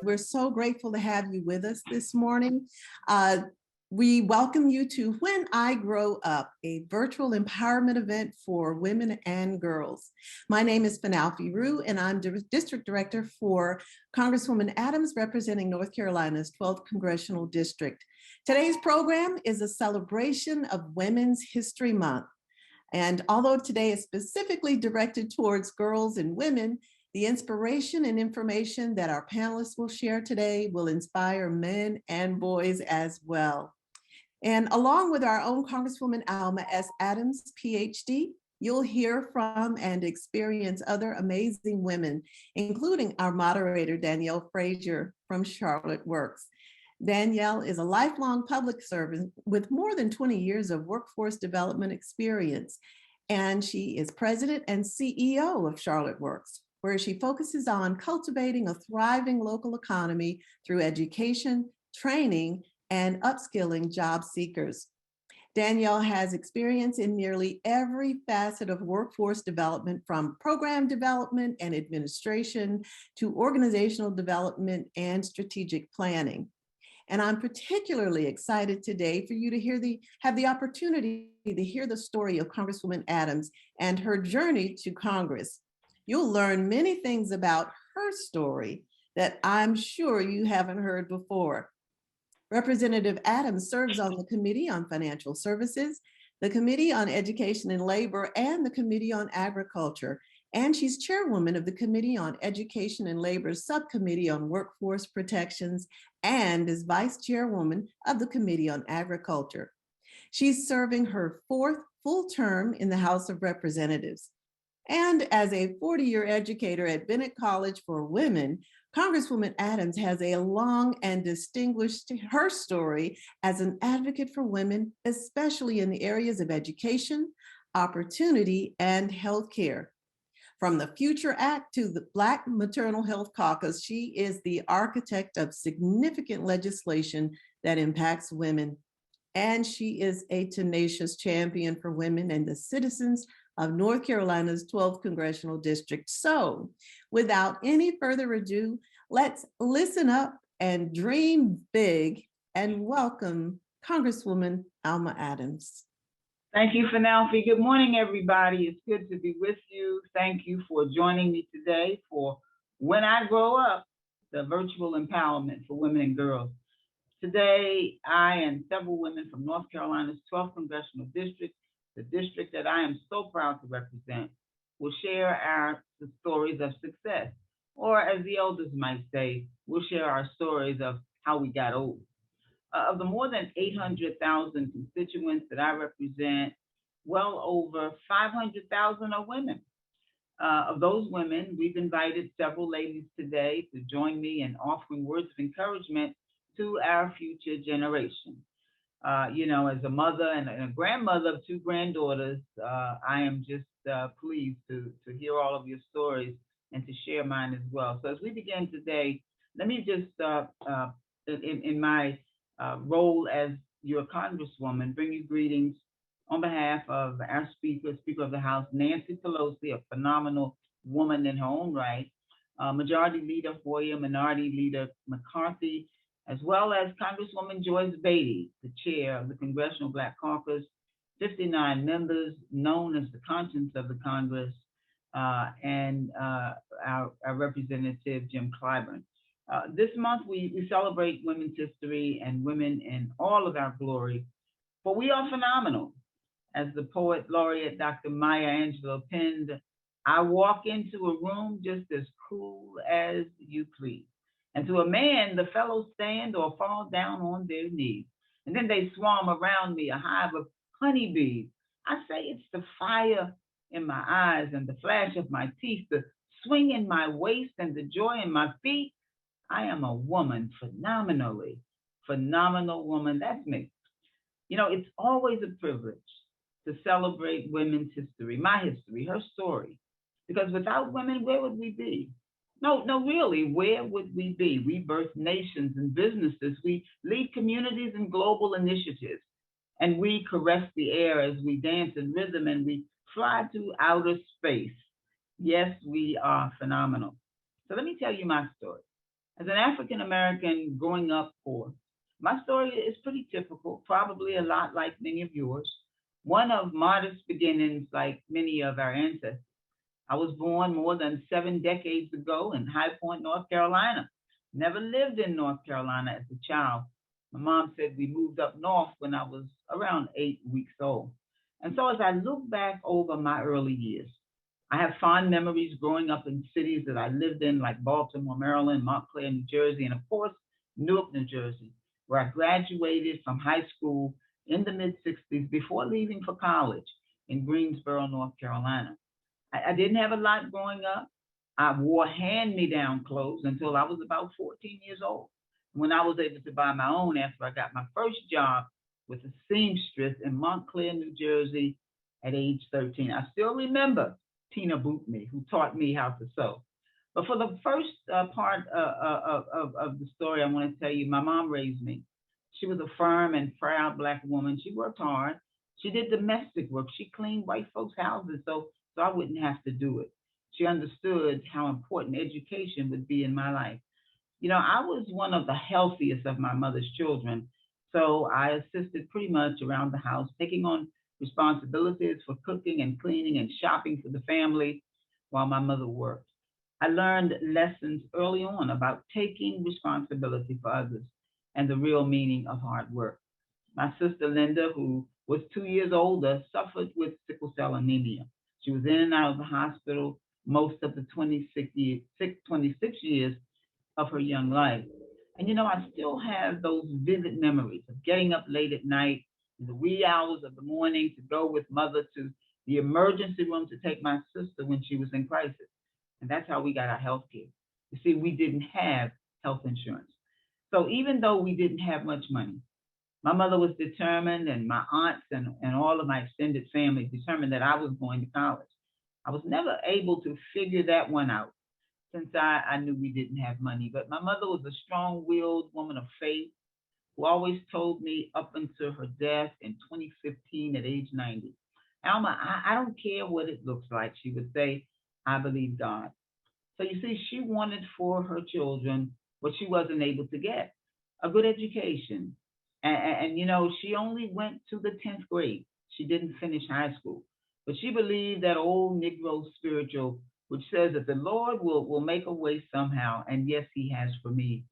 We're so grateful to have you with us this morning. We welcome you to When I Grow Up, a virtual empowerment event for women and girls. My name is Fanalfi Rue, and I'm District Director for Congresswoman Adams, representing North Carolina's 12th Congressional District. Today's program is a celebration of Women's History Month. And although today is specifically directed towards girls and women, the inspiration and information that our panelists will share today will inspire men and boys as well. And along with our own Congresswoman Alma S. Adams, Ph.D., you'll hear from and experience other amazing women, including our moderator, Danielle Frazier from Charlotte Works. Danielle is a lifelong public servant with more than 20 years of workforce development experience, and she is president and CEO of Charlotte Works, where she focuses on cultivating a thriving local economy through education, training, and upskilling job seekers. Danielle has experience in nearly every facet of workforce development, from program development and administration to organizational development and strategic planning. And I'm particularly excited today for you to have the opportunity to hear the story of Congresswoman Adams and her journey to Congress. You'll learn many things about her story that I'm sure you haven't heard before. Representative Adams serves on the Committee on Financial Services, the Committee on Education and Labor, and the Committee on Agriculture. And she's chairwoman of the Committee on Education and Labor's Subcommittee on Workforce Protections and is vice chairwoman of the Committee on Agriculture. She's serving her 4th full term in the House of Representatives. And as a 40-year educator at Bennett College for Women, Congresswoman Adams has a long and distinguished her story as an advocate for women, especially in the areas of education, opportunity, and healthcare. From the Future Act to the Black Maternal Health Caucus, she is the architect of significant legislation that impacts women. And she is a tenacious champion for women and the citizens of North Carolina's 12th Congressional District. So without any further ado, let's listen up and dream big and welcome Congresswoman Alma Adams. Thank you, Fanalfi. Good morning, everybody. It's good to be with you. Thank you for joining me today for When I Grow Up, the virtual empowerment for women and girls. Today, I and several women from North Carolina's 12th Congressional District, the district that I am so proud to represent, will share the stories of success, or as the elders might say, we'll share our stories of how we got old. Of the more than 800,000 constituents that I represent, well over 500,000 are women. Of those women, we've invited several ladies today to join me in offering words of encouragement to our future generation. As a mother and a grandmother of 2 granddaughters, I am just pleased to hear all of your stories and to share mine as well. So as we begin today, let me just, in my role as your Congresswoman, bring you greetings on behalf of our Speaker of the House, Nancy Pelosi, a phenomenal woman in her own right, Majority Leader Hoyer, Minority Leader McCarthy, as well as Congresswoman Joyce Beatty, the chair of the Congressional Black Caucus, 59 members, known as the conscience of the Congress, and our Representative Jim Clyburn. This month, we celebrate women's history and women in all of our glory, for we are phenomenal. As the poet laureate Dr. Maya Angelou penned, I walk into a room just as cool as you please. And to a man, the fellows stand or fall down on their knees. And then they swarm around me, a hive of honeybees. I say it's the fire in my eyes and the flash of my teeth, the swing in my waist and the joy in my feet. I am a woman, phenomenal woman. That's me. It's always a privilege to celebrate women's history, my history, her story. Because without women, where would we be? No, really, where would we be? We birth nations and businesses. We lead communities and global initiatives. And we caress the air as we dance in rhythm and we fly to outer space. Yes, we are phenomenal. So let me tell you my story. As an African American growing up poor, my story is pretty typical, probably a lot like many of yours. One of modest beginnings, like many of our ancestors. I was born more than 7 decades ago in High Point, North Carolina. Never lived in North Carolina as a child. My mom said we moved up north when I was around 8 weeks old. And so as I look back over my early years, I have fond memories growing up in cities that I lived in, like Baltimore, Maryland, Montclair, New Jersey, and of course, Newark, New Jersey, where I graduated from high school in the mid 60s before leaving for college in Greensboro, North Carolina. I didn't have a lot growing up. I wore hand-me-down clothes until I was about 14 years old, when I was able to buy my own after I got my first job with a seamstress in Montclair, New Jersey at age 13. I still remember Tina Bootney, who taught me how to sew. But for the first part of the story, I want to tell you, my mom raised me. She was a firm and proud Black woman. She worked hard. She did domestic work. She cleaned white folks' houses so I wouldn't have to do it. She understood how important education would be in my life. I was one of the healthiest of my mother's children, so I assisted pretty much around the house, taking on responsibilities for cooking and cleaning and shopping for the family while my mother worked. I learned lessons early on about taking responsibility for others and the real meaning of hard work. My sister Linda, who was 2 years older, suffered with sickle cell anemia. She was in and out of the hospital most of the 26 years of her young life. And I still have those vivid memories of getting up late at night in the wee hours of the morning to go with mother to the emergency room to take my sister when she was in crisis. And that's how we got our health care. You see, we didn't have health insurance. So even though we didn't have much money, my mother was determined, and my aunts and all of my extended family determined that I was going to college. I was never able to figure that one out since I knew we didn't have money. But my mother was a strong willed woman of faith who always told me up until her death in 2015 at age 90, Alma, I don't care what it looks like. She would say, I believe God. So you see, she wanted for her children what she wasn't able to get, a good education. And she only went to the 10th grade. She didn't finish high school. But she believed that old Negro spiritual, which says that the Lord will make a way somehow. And yes, he has for me.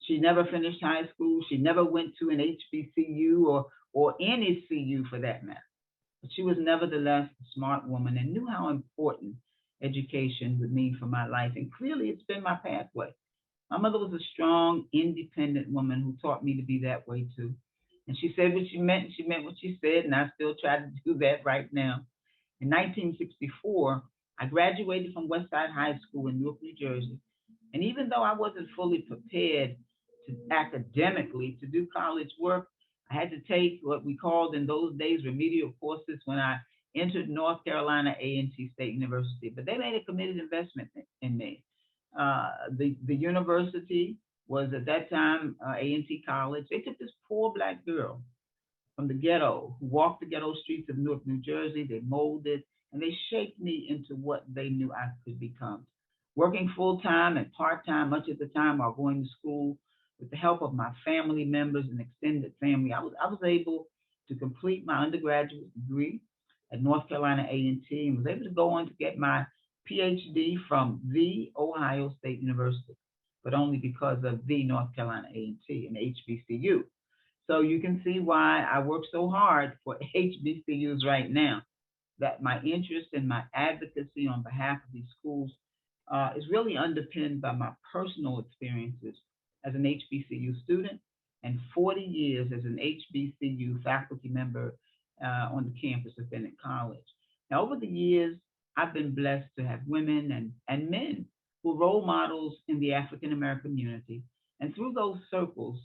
She never finished high school. She never went to an HBCU or any CU for that matter. But she was nevertheless a smart woman and knew how important education would mean for my life. And clearly, it's been my pathway. My mother was a strong, independent woman who taught me to be that way too. And she said what she meant, and she meant what she said, and I still try to do that right now. In 1964, I graduated from Westside High School in Newark, New Jersey. And even though I wasn't fully prepared to academically to do college work, I had to take what we called in those days remedial courses when I entered North Carolina A&T State University. But they made a committed investment in me. The university was at that time A&T College. They took this poor Black girl from the ghetto who walked the ghetto streets of Newark, New Jersey. They molded and they shaped me into what they knew I could become. Working full time and part time much of the time while going to school, with the help of my family members and extended family, I was able to complete my undergraduate degree at North Carolina A&T and was able to go on to get my Ph.D. from the Ohio State University, but only because of the North Carolina A&T and HBCU. So you can see why I work so hard for HBCUs right now, that my interest and my advocacy on behalf of these schools is really underpinned by my personal experiences as an HBCU student and 40 years as an HBCU faculty member on the campus of Bennett College. Now, over the years, I've been blessed to have women and men who are role models in the African American community. And through those circles,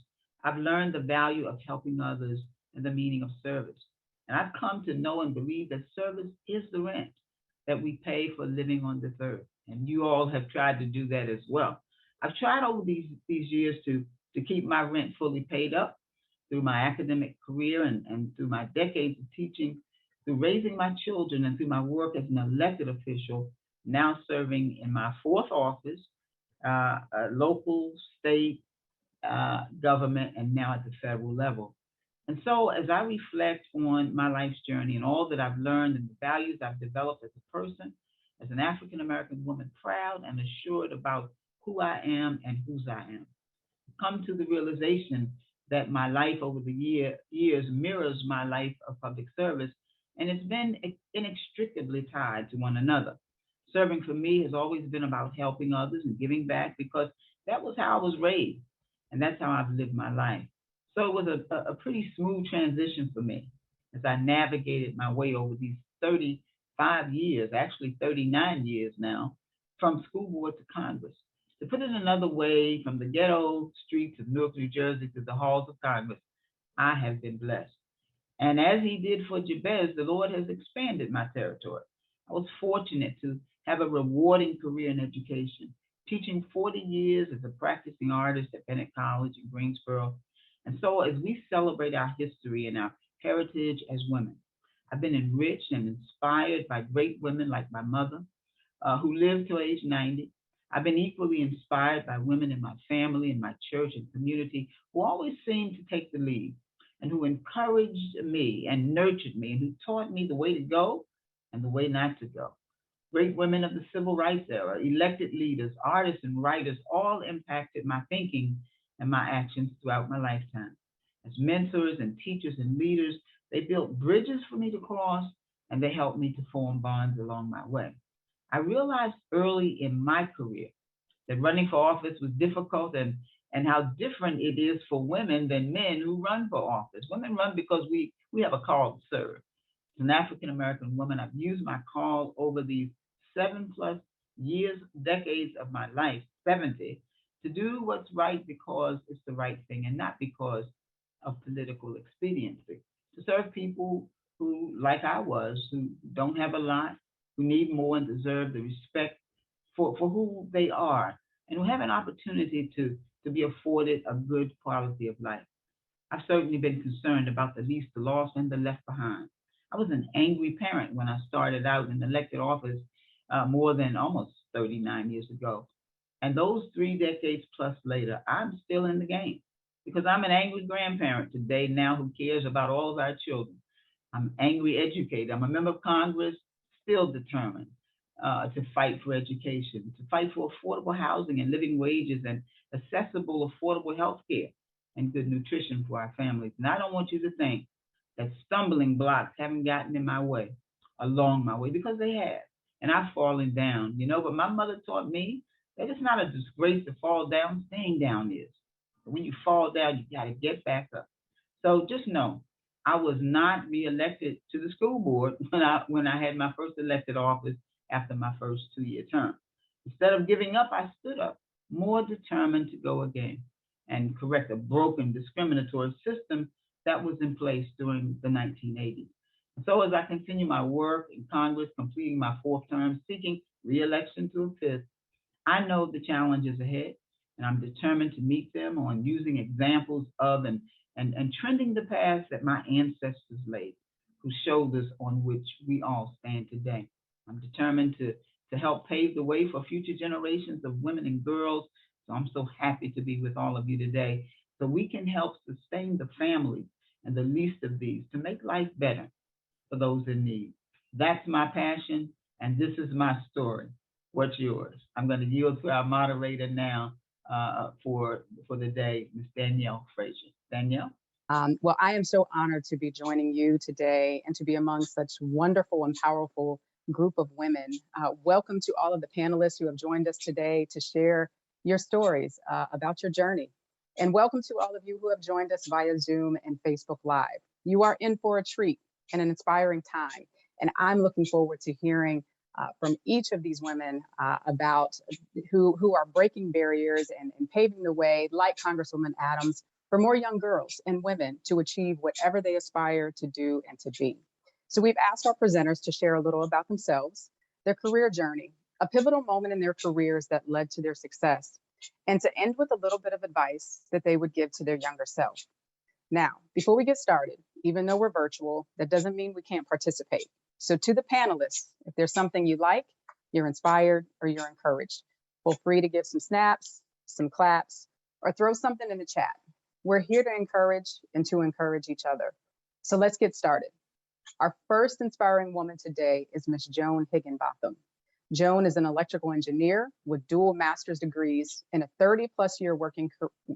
I've learned the value of helping others and the meaning of service. And I've come to know and believe that service is the rent that we pay for living on this earth. And you all have tried to do that as well. I've tried over these years to keep my rent fully paid up through my academic career and through my decades of teaching, through raising my children, and through my work as an elected official, now serving in my fourth office local, state, government, and now at the federal level. And so as I reflect on my life's journey and all that I've learned and the values I've developed as a person, as an African-American woman, proud and assured about who I am and whose I am, come to the realization that my life over the years mirrors my life of public service, and it's been inextricably tied to one another. Serving for me has always been about helping others and giving back because that was how I was raised, and that's how I've lived my life. So it was a pretty smooth transition for me as I navigated my way over these 35 years, actually 39 years now, from school board to Congress. To put it another way, from the ghetto streets of Newark, New Jersey to the halls of Congress, I have been blessed. And as he did for Jabez, the Lord has expanded my territory. I was fortunate to have a rewarding career in education, teaching 40 years as a practicing artist at Bennett College in Greensboro. And so as we celebrate our history and our heritage as women, I've been enriched and inspired by great women like my mother, who lived to age 90. I've been equally inspired by women in my family, in my church and community who always seemed to take the lead and who encouraged me and nurtured me and who taught me the way to go and the way not to go. Great women of the civil rights era, elected leaders, artists, and writers all impacted my thinking and my actions throughout my lifetime. As mentors and teachers and leaders, they built bridges for me to cross and they helped me to form bonds along my way. I realized early in my career that running for office was difficult and how different it is for women than men who run for office. Women run because we have a call to serve. As an African American woman, I've used my call over these 7+ years, decades of my life, 70, to do what's right because it's the right thing and not because of political expediency. To serve people who, like I was, who don't have a lot, who need more and deserve the respect for who they are, and who have an opportunity to be afforded a good quality of life. I've certainly been concerned about the least, the lost, and the left behind. I was an angry parent when I started out in elected office more than almost 39 years ago. And those 3 decades plus later, I'm still in the game because I'm an angry grandparent today now who cares about all of our children. I'm an angry educator. I'm a member of Congress, still determined to fight for education, to fight for affordable housing and living wages and accessible, affordable health care and good nutrition for our families. And I don't want you to think that stumbling blocks haven't gotten in my way, along my way, because they have. And I've fallen down, but my mother taught me that it's not a disgrace to fall down, staying down is. But when you fall down, you got to get back up. So just know, I was not reelected to the school board when I had my first elected office after my first 2-year term. Instead of giving up, I stood up, more determined to go again and correct a broken discriminatory system that was in place during the 1980s. And so as I continue my work in Congress, completing my 4th term, seeking re-election to a 5th, I know the challenges ahead, and I'm determined to meet them on using examples of and trending the paths that my ancestors laid, whose shoulders on which we all stand today. I'm determined to help pave the way for future generations of women and girls. So I'm so happy to be with all of you today so we can help sustain the families and the least of these to make life better for those in need. That's my passion, and this is my story. What's yours? I'm going to yield to our moderator now for the day, Ms. Danielle Frazier. Danielle? Well, I am so honored to be joining you today and to be among such wonderful and powerful group of women. Welcome to all of the panelists who have joined us today to share your stories about your journey. And welcome to all of you who have joined us via Zoom and Facebook Live. You are in for a treat and an inspiring time. And I'm looking forward to hearing from each of these women about who are breaking barriers and paving the way, like Congresswoman Adams, for more young girls and women to achieve whatever they aspire to do and to be. So we've asked our presenters to share a little about themselves, their career journey, a pivotal moment in their careers that led to their success, and to end with a little bit of advice that they would give to their younger self. Now, before we get started, even though we're virtual, that doesn't mean we can't participate. So to the panelists, if there's something you like, you're inspired, or you're encouraged, Feel free to give some snaps, some claps, or throw something in the chat. We're here to encourage and to encourage each other. So let's get started. Our first inspiring woman today is Miss Joan Higginbotham. Joan is an electrical engineer with dual master's degrees and a 30-plus-year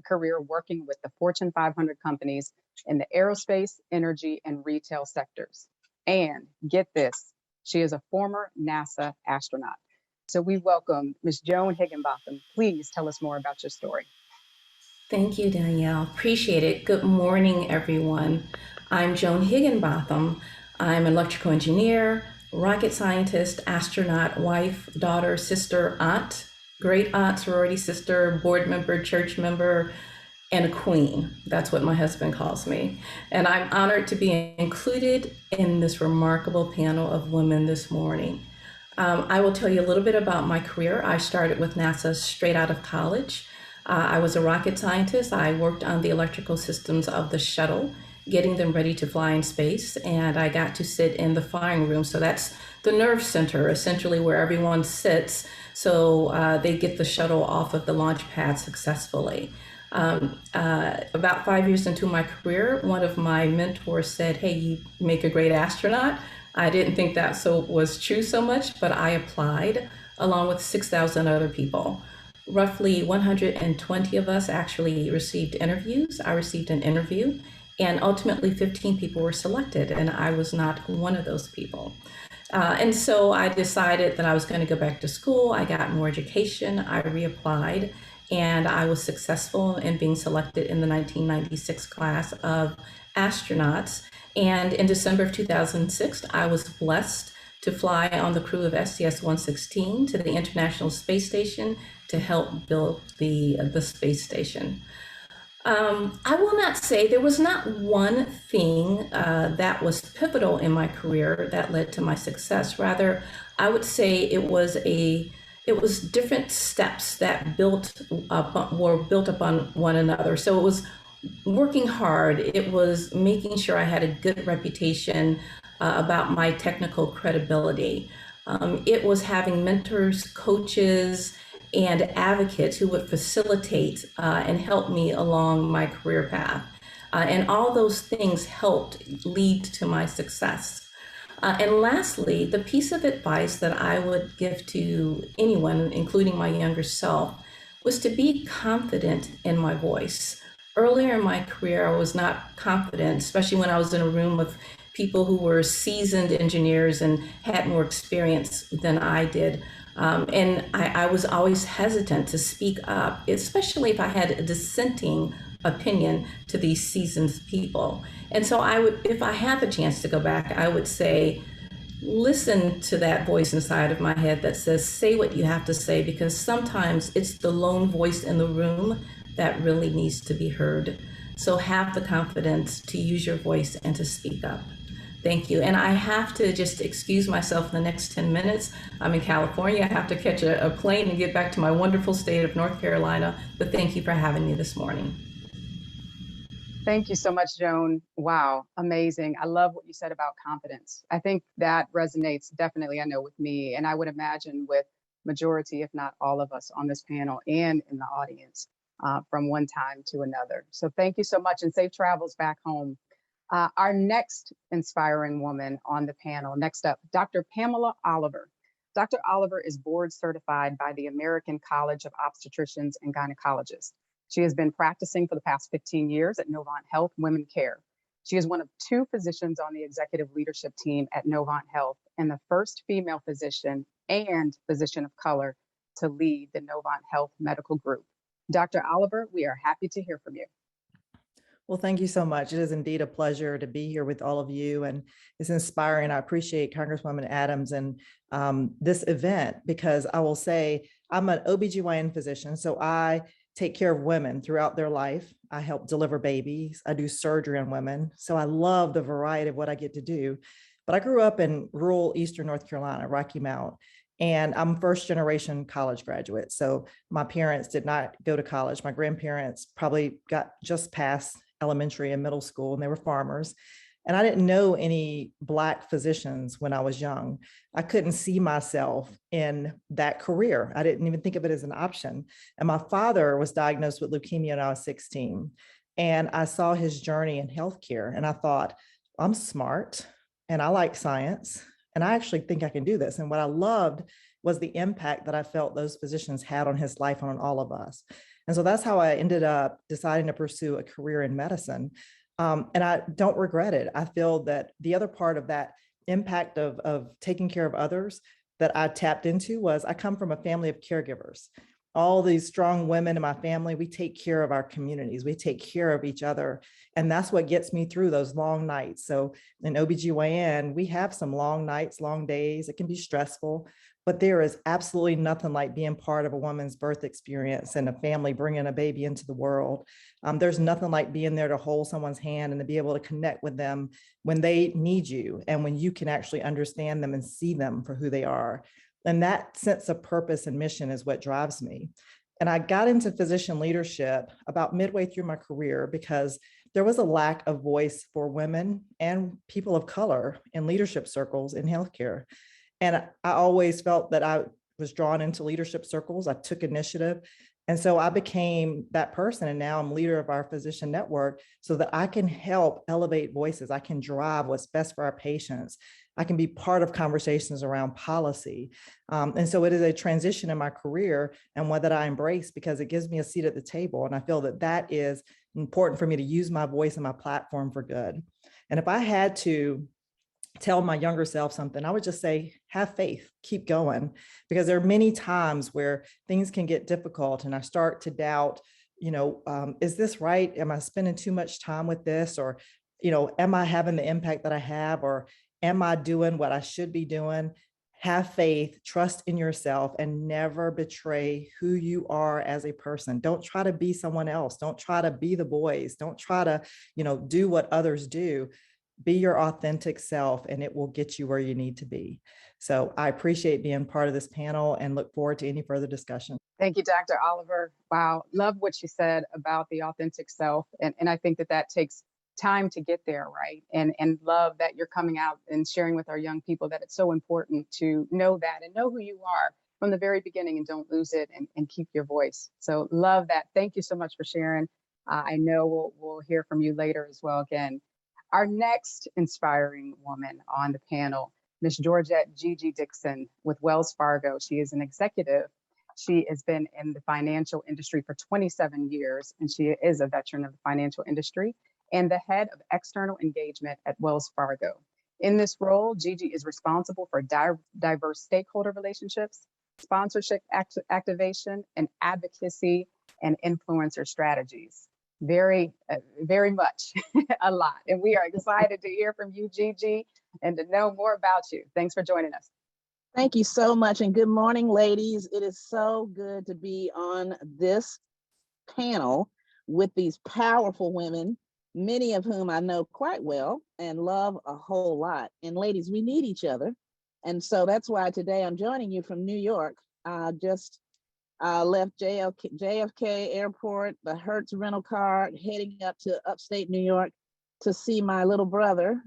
career working with the Fortune 500 companies in the aerospace, energy, and retail sectors. And get this, she is a former NASA astronaut. So we welcome Ms. Joan Higginbotham. Please tell us more about your story. Thank you, Danielle. Appreciate it. Good morning, everyone. I'm Joan Higginbotham. I'm an electrical engineer, rocket scientist, astronaut, wife, daughter, sister, aunt, great aunt, sorority sister, board member, church member, and a queen. That's what my husband calls me. And I'm honored to be included in this remarkable panel of women this morning. I will tell you a little bit about my career. I started with NASA straight out of college. I was a rocket scientist. I worked on the electrical systems of the shuttle, getting them ready to fly in space. And I got to sit in the firing room. So that's the nerve center, essentially where everyone sits. So they get the shuttle off of the launch pad successfully. About 5 years into my career, one of my mentors said, "Hey, you make a great astronaut." I didn't think that was true so much, but I applied along with 6,000 other people. Roughly 120 of us actually received interviews. I received an interview, and ultimately 15 people were selected, and I was not one of those people. And so I decided that I was going to go back to school. I got more education. I reapplied, and I was successful in being selected in the 1996 class of astronauts. And in December of 2006, I was blessed to fly on the crew of STS-116 to the International Space Station to help build the space station. I will not say there was not one thing that was pivotal in my career that led to my success. Rather, I would say it was different steps that were built upon one another. So it was working hard. It was making sure I had a good reputation about my technical credibility. It was having mentors, coaches, and advocates who would facilitate and help me along my career path. And all those things helped lead to my success. And lastly, the piece of advice that I would give to anyone, including my younger self, was to be confident in my voice. Earlier in my career, I was not confident, especially when I was in a room with people who were seasoned engineers and had more experience than I did. And I was always hesitant to speak up, especially if I had a dissenting opinion to these seasoned people. And so if I had the chance to go back, I would say, listen to that voice inside of my head that says, say what you have to say, because sometimes it's the lone voice in the room that really needs to be heard. So have the confidence to use your voice and to speak up. Thank you. And I have to just excuse myself in the next 10 minutes. I'm in California. I have to catch a plane and get back to my wonderful state of North Carolina. But thank you for having me this morning. Thank you so much, Joan. Wow, amazing. I love what you said about confidence. I think that resonates definitely, I know, with me, and I would imagine with majority, if not all of us on this panel and in the audience from one time to another. So thank you so much, and safe travels back home. Our next inspiring woman on the panel, next up, Dr. Pamela Oliver. Dr. Oliver is board certified by the American College of Obstetricians and Gynecologists. She has been practicing for the past 15 years at Novant Health Women Care. She is one of 2 physicians on the executive leadership team at Novant Health and the first female physician and physician of color to lead the Novant Health Medical Group. Dr. Oliver, we are happy to hear from you. Well, thank you so much. It is indeed a pleasure to be here with all of you, and it's inspiring. I appreciate Congresswoman Adams and this event, because I will say I'm an OBGYN physician, so I take care of women throughout their life. I help deliver babies. I do surgery on women. So I love the variety of what I get to do. But I grew up in rural Eastern North Carolina, Rocky Mount, and I'm first generation college graduate. So my parents did not go to college. My grandparents probably got just past elementary and middle school, and they were farmers. And I didn't know any Black physicians when I was young. I couldn't see myself in that career. I didn't even think of it as an option. And my father was diagnosed with leukemia when I was 16. And I saw his journey in healthcare. And I thought, I'm smart and I like science. And I actually think I can do this. And what I loved was the impact that I felt those physicians had on his life and on all of us. And so that's how I ended up deciding to pursue a career in medicine. And I don't regret it. I feel that the other part of that impact of taking care of others that I tapped into was I come from a family of caregivers. All these strong women in my family, we take care of our communities, we take care of each other. And that's what gets me through those long nights. So in OBGYN, we have some long nights, long days. It can be stressful, but there is absolutely nothing like being part of a woman's birth experience and a family bringing a baby into the world. There's nothing like being there to hold someone's hand and to be able to connect with them when they need you and when you can actually understand them and see them for who they are. And that sense of purpose and mission is what drives me. And I got into physician leadership about midway through my career because there was a lack of voice for women and people of color in leadership circles in healthcare. And I always felt that I was drawn into leadership circles. I took initiative. And so I became that person. And now I'm leader of our physician network so that I can help elevate voices. I can drive what's best for our patients. I can be part of conversations around policy. And so it is a transition in my career and one that I embrace because it gives me a seat at the table. And I feel that that is important for me to use my voice and my platform for good. And if I had to tell my younger self something, I would just say, have faith, keep going, because there are many times where things can get difficult and I start to doubt, is this right? Am I spending too much time with this? Or, am I having the impact that I have? Or am I doing what I should be doing? Have faith, trust in yourself, and never betray who you are as a person. Don't try to be someone else. Don't try to be the boys. Don't try to, do what others do. Be your authentic self and it will get you where you need to be. So I appreciate being part of this panel and look forward to any further discussion. Thank you, Dr. Oliver. Wow, love what you said about the authentic self. And I think that takes time to get there, right? And love that you're coming out and sharing with our young people that it's so important to know that and know who you are from the very beginning and don't lose it and keep your voice. So love that. Thank you so much for sharing. I know we'll hear from you later as well again. Our next inspiring woman on the panel, Ms. Georgette Gigi Dixon with Wells Fargo. She is an executive. She has been in the financial industry for 27 years, and she is a veteran of the financial industry and the head of external engagement at Wells Fargo. In this role, Gigi is responsible for diverse stakeholder relationships, sponsorship activation, and advocacy and influencer strategies. Very much a lot. And we are excited to hear from you, Gigi, and to know more about you. Thanks for joining us. Thank you so much. And good morning, ladies. It is so good to be on this panel with these powerful women, many of whom I know quite well and love a whole lot. And ladies, we need each other. And so that's why today I'm joining you from New York. Just left JFK Airport, the Hertz rental car, heading up to upstate New York to see my little brother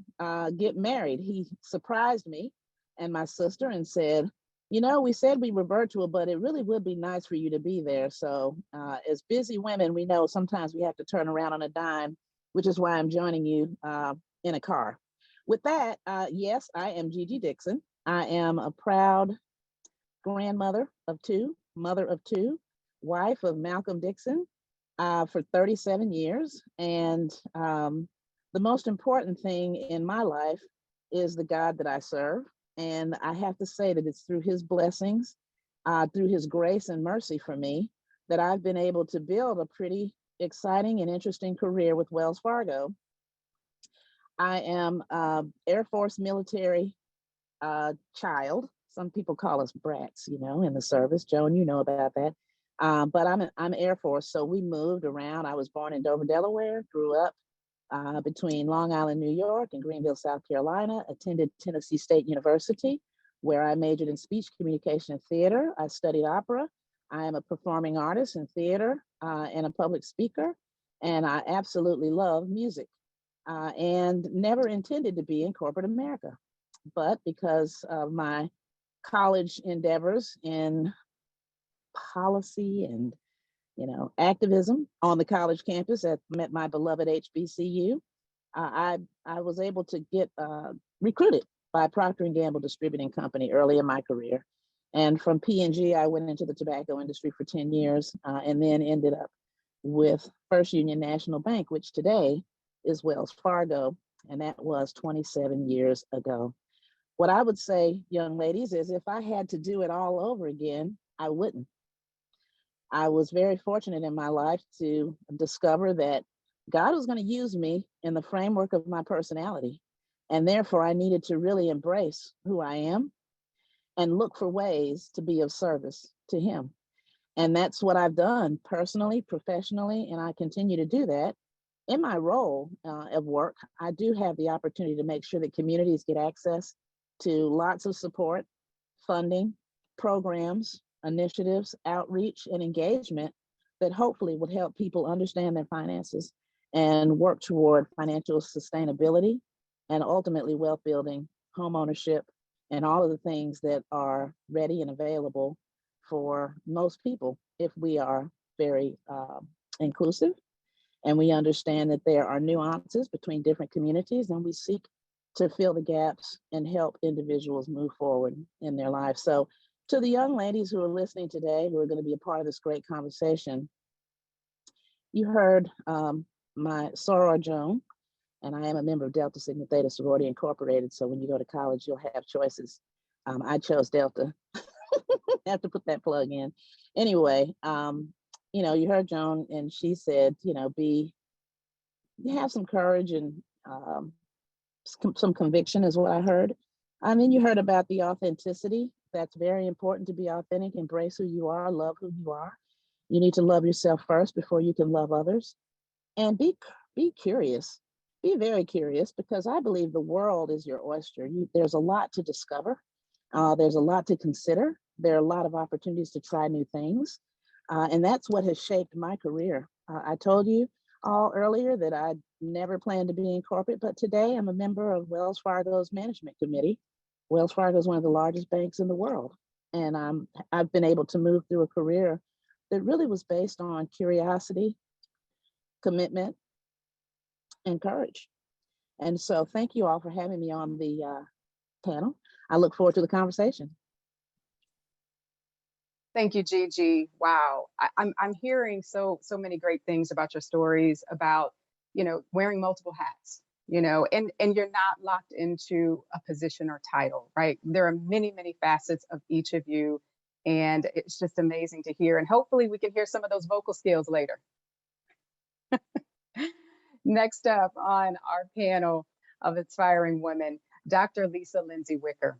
get married. He surprised me and my sister and said, we said we were virtual, but it really would be nice for you to be there. So as busy women, we know sometimes we have to turn around on a dime, which is why I'm joining you in a car. With that, yes, I am Gigi Dixon. I am a proud grandmother of two, mother of two, wife of Malcolm Dixon for 37 years. And the most important thing in my life is the God that I serve. And I have to say that it's through his blessings, through his grace and mercy for me, that I've been able to build a pretty exciting and interesting career with Wells Fargo. I am Air Force military child. Some people call us brats, in the service. Joan, you know about that. But I'm Air Force, so we moved around. I was born in Dover, Delaware, grew up between Long Island, New York, and Greenville, South Carolina, attended Tennessee State University, where I majored in speech, communication, and theater. I studied opera. I am a performing artist in theater and a public speaker, and I absolutely love music. and never intended to be in corporate America. But because of my college endeavors in policy and activism on the college campus at my beloved HBCU, I was able to get recruited by Procter & Gamble Distributing Company early in my career. And from P&G, I went into the tobacco industry for 10 years and then ended up with First Union National Bank, which today is Wells Fargo, and that was 27 years ago. What I would say, young ladies, is if I had to do it all over again, I wouldn't. I was very fortunate in my life to discover that God was going to use me in the framework of my personality. And therefore, I needed to really embrace who I am and look for ways to be of service to Him. And that's what I've done personally, professionally, and I continue to do that. In my role of work, I do have the opportunity to make sure that communities get access to lots of support, funding, programs, initiatives, outreach, and engagement that hopefully would help people understand their finances and work toward financial sustainability and ultimately wealth building, home ownership, and all of the things that are ready and available for most people if we are very inclusive and we understand that there are nuances between different communities, and we seek to fill the gaps and help individuals move forward in their lives. So to the young ladies who are listening today, who are going to be a part of this great conversation, you heard my soror Joan, and I am a member of Delta Sigma Theta Sorority Incorporated. So when you go to college, you'll have choices. I chose Delta. I have to put that plug in. Anyway, you heard Joan, and she said, have some courage and some conviction is what I heard. And then you heard about the authenticity. That's very important, to be authentic, embrace who you are, love who you are. You need to love yourself first before you can love others. And be curious, be very curious, because I believe the world is your oyster. There's a lot to discover. There's a lot to consider. There are a lot of opportunities to try new things. And that's what has shaped my career. I told you all earlier that I never planned to be in corporate, but today I'm a member of Wells Fargo's management committee. Wells Fargo is one of the largest banks in the world. And I've been able to move through a career that really was based on curiosity, commitment, and courage. And so thank you all for having me on the panel. I look forward to the conversation. Thank you, Gigi. Wow, I'm hearing so many great things about your stories, about wearing multiple hats, and you're not locked into a position or title, right? There are many facets of each of you, and it's just amazing to hear. And hopefully we can hear some of those vocal skills later. Next up on our panel of inspiring women, Dr. Lisa Lindsey Wicker.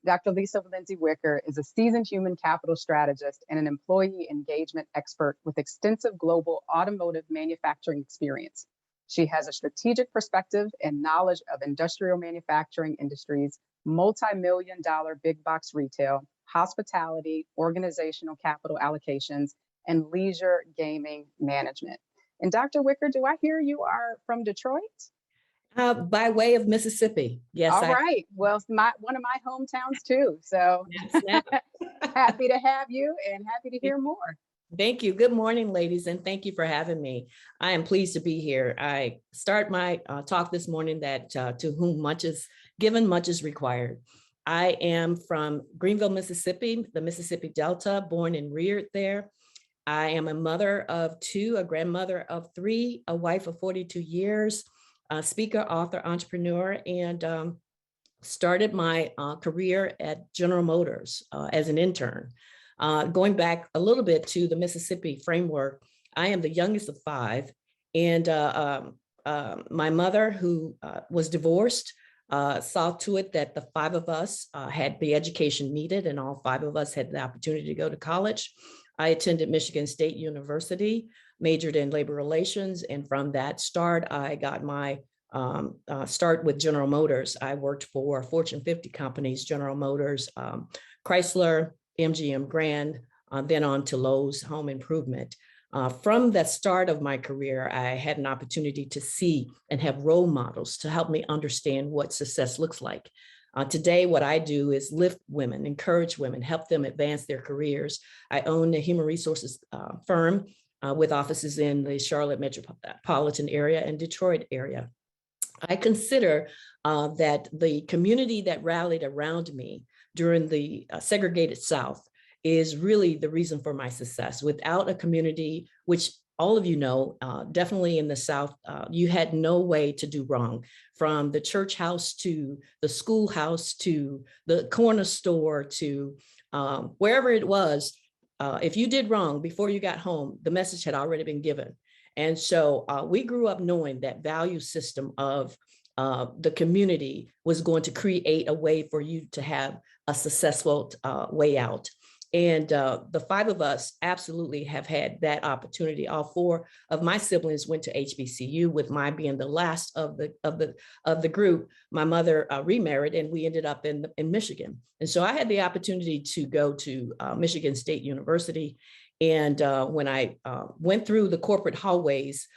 Dr. Lisa Lindsey Wicker is a seasoned human capital strategist and an employee engagement expert with extensive global automotive manufacturing experience. She has a strategic perspective and knowledge of industrial manufacturing industries, multi-million-dollar big box retail, hospitality, organizational capital allocations, and leisure gaming management. And Dr. Wicker, do I hear you are from Detroit? By way of Mississippi. Yes. All right. Well, one of my hometowns too. So happy to have you and happy to hear more. Thank you. Good morning, ladies, and thank you for having me. I am pleased to be here. I start my talk this morning that to whom much is given, much is required. I am from Greenville, Mississippi, the Mississippi Delta, born and reared there. I am a mother of two, a grandmother of three, a wife of 42 years, a speaker, author, entrepreneur, and started my career at General Motors as an intern. Going back a little bit to the Mississippi framework, I am the youngest of five, and my mother, who was divorced, saw to it that the five of us had the education needed, and all five of us had the opportunity to go to college. I attended Michigan State University, majored in labor relations, and from that start, I got my start with General Motors. I worked for Fortune 50 companies, General Motors, Chrysler, MGM Grand, then on to Lowe's Home Improvement. From the start of my career, I had an opportunity to see and have role models to help me understand what success looks like. Today, what I do is lift women, encourage women, help them advance their careers. I own a human resources firm with offices in the Charlotte metropolitan area and Detroit area. I consider that the community that rallied around me during the segregated South is really the reason for my success. Without a community, which all of you know, definitely in the South, you had no way to do wrong. From the church house to the schoolhouse to the corner store to wherever it was, if you did wrong before you got home, the message had already been given. And so we grew up knowing that value system of the community was going to create a way for you to have a successful way out. And the five of us absolutely have had that opportunity. All four of my siblings went to HBCU, with mine being the last of the group. My mother remarried, and we ended up in Michigan. And so I had the opportunity to go to Michigan State University. And when I went through the corporate hallways,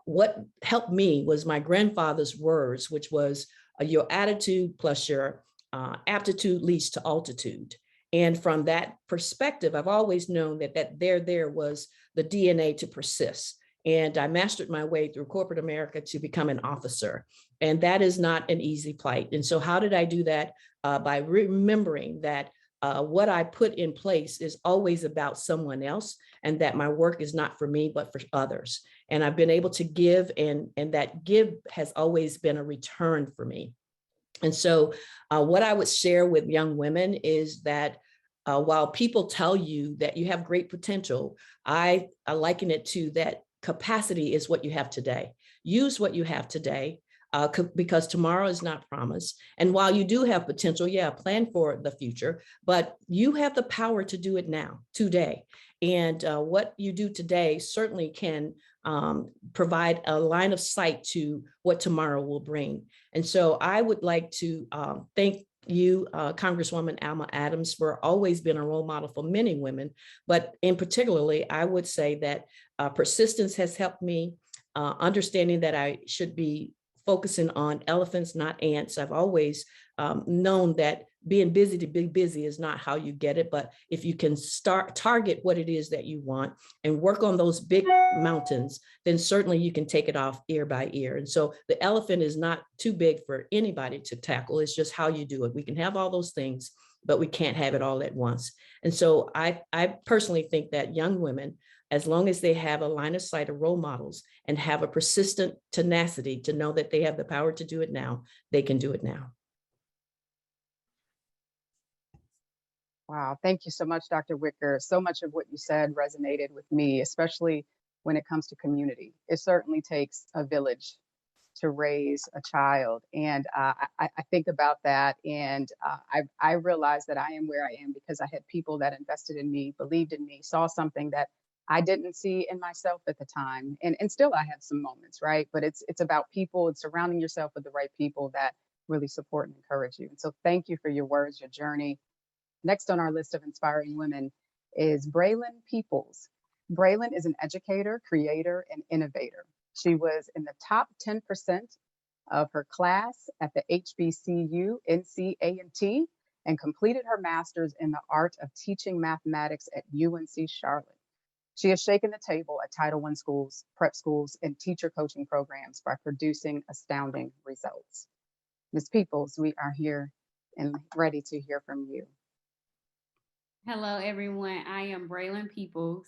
what helped me was my grandfather's words, which was your attitude plus your aptitude leads to altitude. And from that perspective, I've always known that there was the DNA to persist. And I mastered my way through corporate America to become an officer. And that is not an easy plight. And so how did I do that? By remembering that what I put in place is always about someone else, and that my work is not for me, but for others. And I've been able to give, and that give has always been a return for me. And so what I would share with young women is that while people tell you that you have great potential, I liken it to that capacity is what you have today. Use what you have today, because tomorrow is not promised. And while you do have potential, plan for the future, but you have the power to do it now, today. And what you do today certainly can provide a line of sight to what tomorrow will bring. And so I would like to thank you, Congresswoman Alma Adams, for always being a role model for many women. But in particularly, I would say that persistence has helped me, understanding that I should be focusing on elephants, not ants. I've always known that being busy to be busy is not how you get it. But if you can target what it is that you want and work on those big mountains, then certainly you can take it off ear by ear. And so the elephant is not too big for anybody to tackle. It's just how you do it. We can have all those things, but we can't have it all at once. And so I personally think that young women, as long as they have a line of sight of role models and have a persistent tenacity to know that they have the power to do it now, they can do it now. Wow, thank you so much, Dr. Wicker. So much of what you said resonated with me, especially when it comes to community. It certainly takes a village to raise a child. And I think about that, and I realized that I am where I am because I had people that invested in me, believed in me, saw something that I didn't see in myself at the time. And still I have some moments, right? But it's about people and surrounding yourself with the right people that really support and encourage you. And so thank you for your words, your journey. Next on our list of inspiring women is Braylon Peoples. Braylon is an educator, creator, and innovator. She was in the top 10% of her class at the HBCU NCA&T and completed her master's in the art of teaching mathematics at UNC Charlotte. She has shaken the table at Title I schools, prep schools, and teacher coaching programs by producing astounding results. Ms. Peoples, we are here and ready to hear from you. Hello, everyone. I am Braylon Peoples.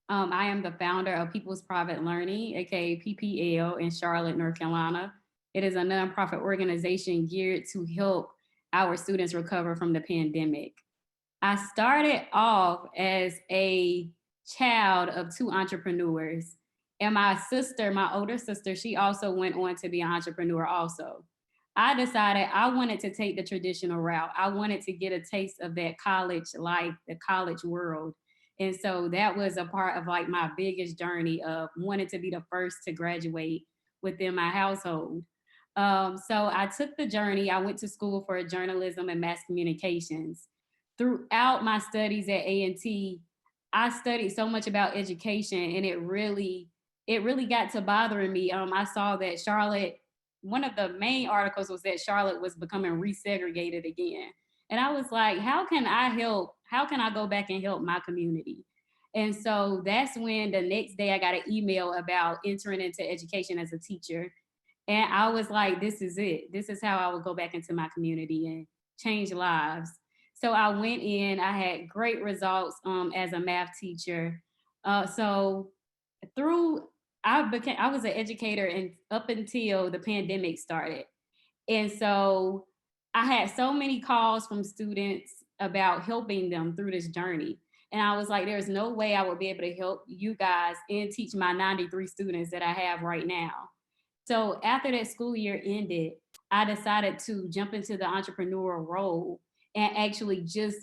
I am the founder of People's Private Learning, aka PPL, in Charlotte, North Carolina. It is a nonprofit organization geared to help our students recover from the pandemic. I started off as a child of two entrepreneurs, and my sister, my older sister, she also went on to be an entrepreneur also. I decided I wanted to take the traditional route. I wanted to get a taste of that college life, the college world. And so that was a part of like my biggest journey of wanting to be the first to graduate within my household. So I took the journey. I went to school for journalism and mass communications. Throughout my studies at A&T, I studied so much about education, and it really got to bothering me. I saw that Charlotte, one of the main articles was that Charlotte was becoming resegregated again. And I was like, how can I help? How can I go back and help my community? And so that's when the next day I got an email about entering into education as a teacher. And I was like, this is it. This is how I would go back into my community and change lives. So I went in, I had great results as a math teacher. So through, I was an educator and up until the pandemic started. And so I had so many calls from students about helping them through this journey. And I was like, there's no way I would be able to help you guys and teach my 93 students that I have right now. So after that school year ended, I decided to jump into the entrepreneurial role and actually just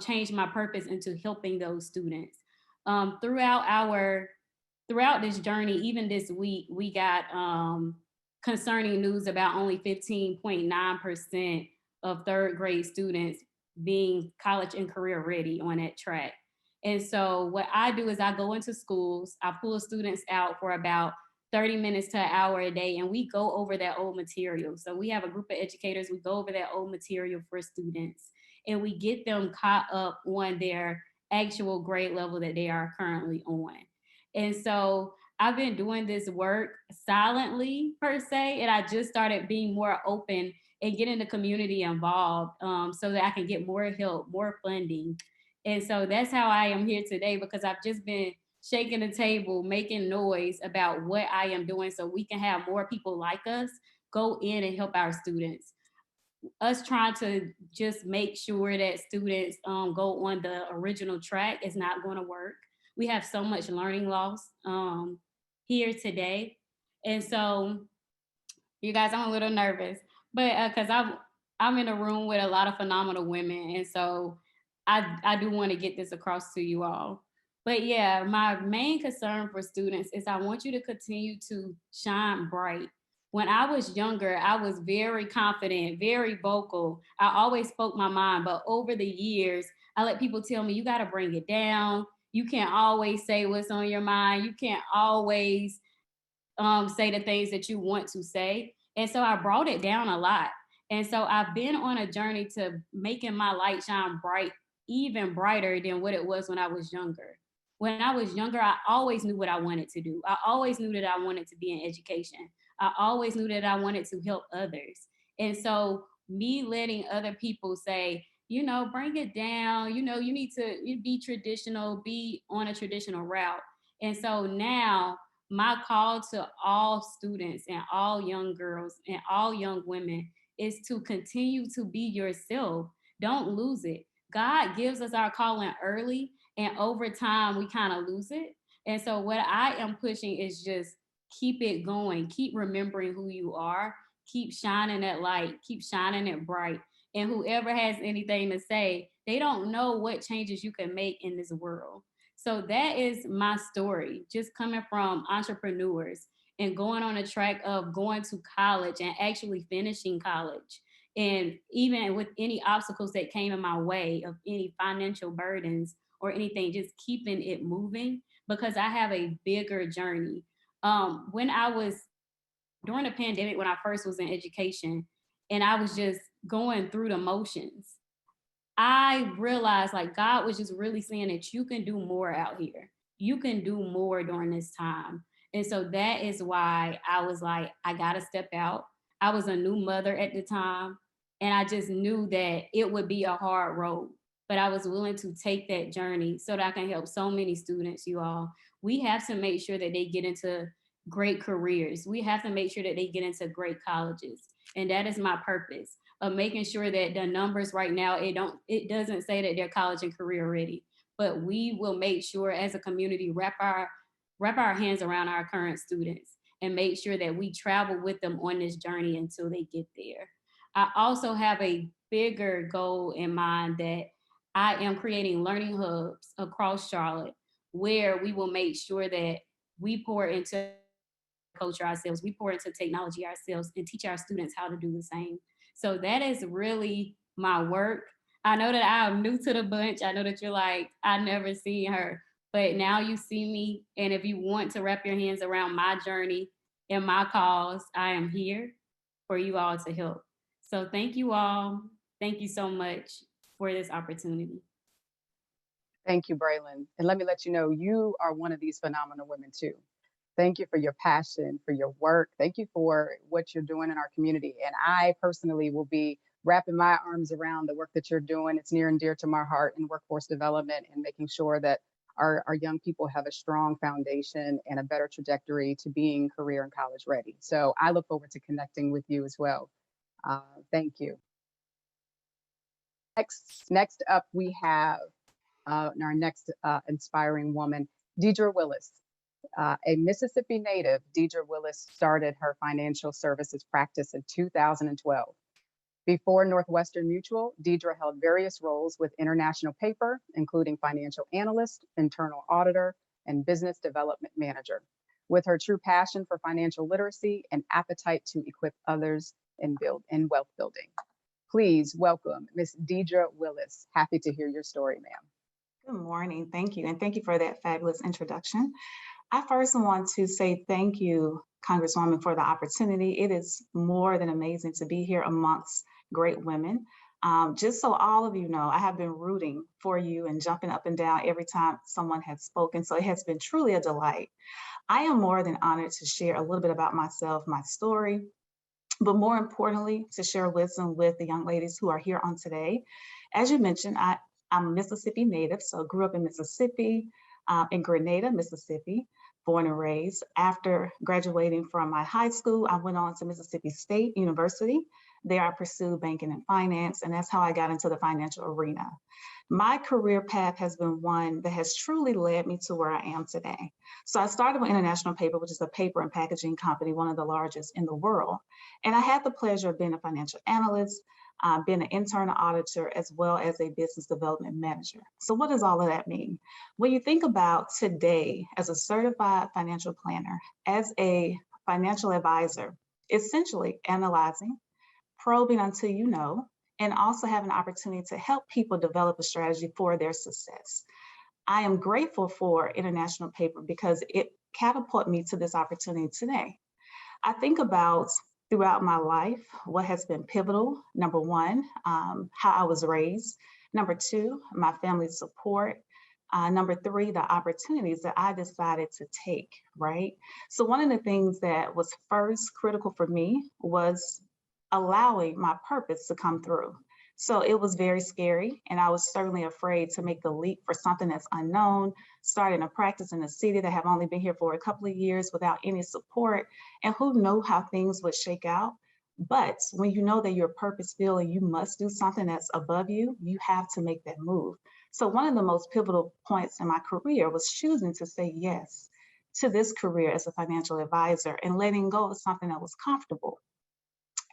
change my purpose into helping those students. Throughout this journey, even this week, we got concerning news about only 15.9% of third grade students being college and career ready on that track. And so what I do is I go into schools, I pull students out for about 30 minutes to an hour a day, and we go over that old material. So we have a group of educators, we go over that old material for students, and we get them caught up on their actual grade level that they are currently on. And so I've been doing this work silently per se, and I just started being more open and getting the community involved so that I can get more help, more funding. And so that's how I am here today, because I've just been shaking the table, making noise about what I am doing so we can have more people like us go in and help our students. Us trying to just make sure that students go on the original track is not going to work. We have so much learning loss here today. And so, you guys, I'm a little nervous, but because I'm in a room with a lot of phenomenal women. And so I do want to get this across to you all. But yeah, my main concern for students is I want you to continue to shine bright. When I was younger, I was very confident, very vocal. I always spoke my mind, but over the years, I let people tell me, you got to bring it down. You can't always say what's on your mind. You can't always say the things that you want to say. And so I brought it down a lot. And so I've been on a journey to making my light shine bright, even brighter than what it was when I was younger. When I was younger, I always knew what I wanted to do. I always knew that I wanted to be in education. I always knew that I wanted to help others. And so me letting other people say, you know, bring it down, you know, you need to be traditional, be on a traditional route. And so now my call to all students and all young girls and all young women is to continue to be yourself. Don't lose it. God gives us our calling early, and over time we kind of lose it. And so what I am pushing is just keep it going, keep remembering who you are, keep shining that light, keep shining it bright. And whoever has anything to say, they don't know what changes you can make in this world. So that is my story, just coming from entrepreneurs and going on a track of going to college and actually finishing college. And even with any obstacles that came in my way of any financial burdens or anything, just keeping it moving because I have a bigger journey. When I was during the pandemic, when I first was in education and I was just going through the motions, I realized like God was just really saying that you can do more out here. You can do more during this time. And so that is why I was like, I got to step out. I was a new mother at the time. And I just knew that it would be a hard road, but I was willing to take that journey so that I can help so many students, you all. We have to make sure that they get into great careers. We have to make sure that they get into great colleges. And that is my purpose of making sure that the numbers right now, it doesn't say that they're college and career ready, but we will make sure as a community wrap our hands around our current students and make sure that we travel with them on this journey until they get there. I also have a bigger goal in mind that I am creating learning hubs across Charlotte where we will make sure that we pour into culture ourselves, we pour into technology ourselves and teach our students how to do the same. So that is really my work. I know that I'm new to the bunch. I know that you're like, I never seen her, but now you see me. And if you want to wrap your hands around my journey and my cause, I am here for you all to help. So thank you all. Thank you so much for this opportunity. Thank you, Braylon. And let me let you know, you are one of these phenomenal women too. Thank you for your passion, for your work. Thank you for what you're doing in our community. And I personally will be wrapping my arms around the work that you're doing. It's near and dear to my heart in workforce development and making sure that our young people have a strong foundation and a better trajectory to being career and college ready. So I look forward to connecting with you as well. Thank you. Next up, we have our next inspiring woman, Deidre Willis. A Mississippi native, Deidre Willis started her financial services practice in 2012. Before Northwestern Mutual, Deidre held various roles with International Paper, including financial analyst, internal auditor, and business development manager. With her true passion for financial literacy and appetite to equip others in wealth building. Please welcome Ms. Deidre Willis. Happy to hear your story, ma'am. Good morning. Thank you. And thank you for that fabulous introduction. I first want to say thank you, Congresswoman, for the opportunity. It is more than amazing to be here amongst great women. Just so all of you know, I have been rooting for you and jumping up and down every time someone has spoken. So it has been truly a delight. I am more than honored to share a little bit about myself, my story, but more importantly, to share wisdom with the young ladies who are here on today. As you mentioned, I'm a Mississippi native, so grew up in Mississippi, in Grenada, Mississippi, born and raised. After graduating from my high school, I went on to Mississippi State University. There I pursued banking and finance, and that's how I got into the financial arena. My career path has been one that has truly led me to where I am today. So I started with International Paper, which is a paper and packaging company, one of the largest in the world. And I had the pleasure of being a financial analyst, being an internal auditor, as well as a business development manager. So what does all of that mean? When you think about today as a certified financial planner, as a financial advisor, essentially analyzing, probing until you know, and also have an opportunity to help people develop a strategy for their success. I am grateful for International Paper because it catapulted me to this opportunity today. I think about throughout my life, what has been pivotal. Number one, how I was raised. Number two, my family's support. Number three, the opportunities that I decided to take, right? So one of the things that was first critical for me was allowing my purpose to come through. So it was very scary, and I was certainly afraid to make the leap for something that's unknown, starting a practice in a city that have only been here for a couple of years without any support, and who knew how things would shake out. But when you know that you're purpose-filled and you must do something that's above you, you have to make that move. So one of the most pivotal points in my career was choosing to say yes to this career as a financial advisor and letting go of something that was comfortable.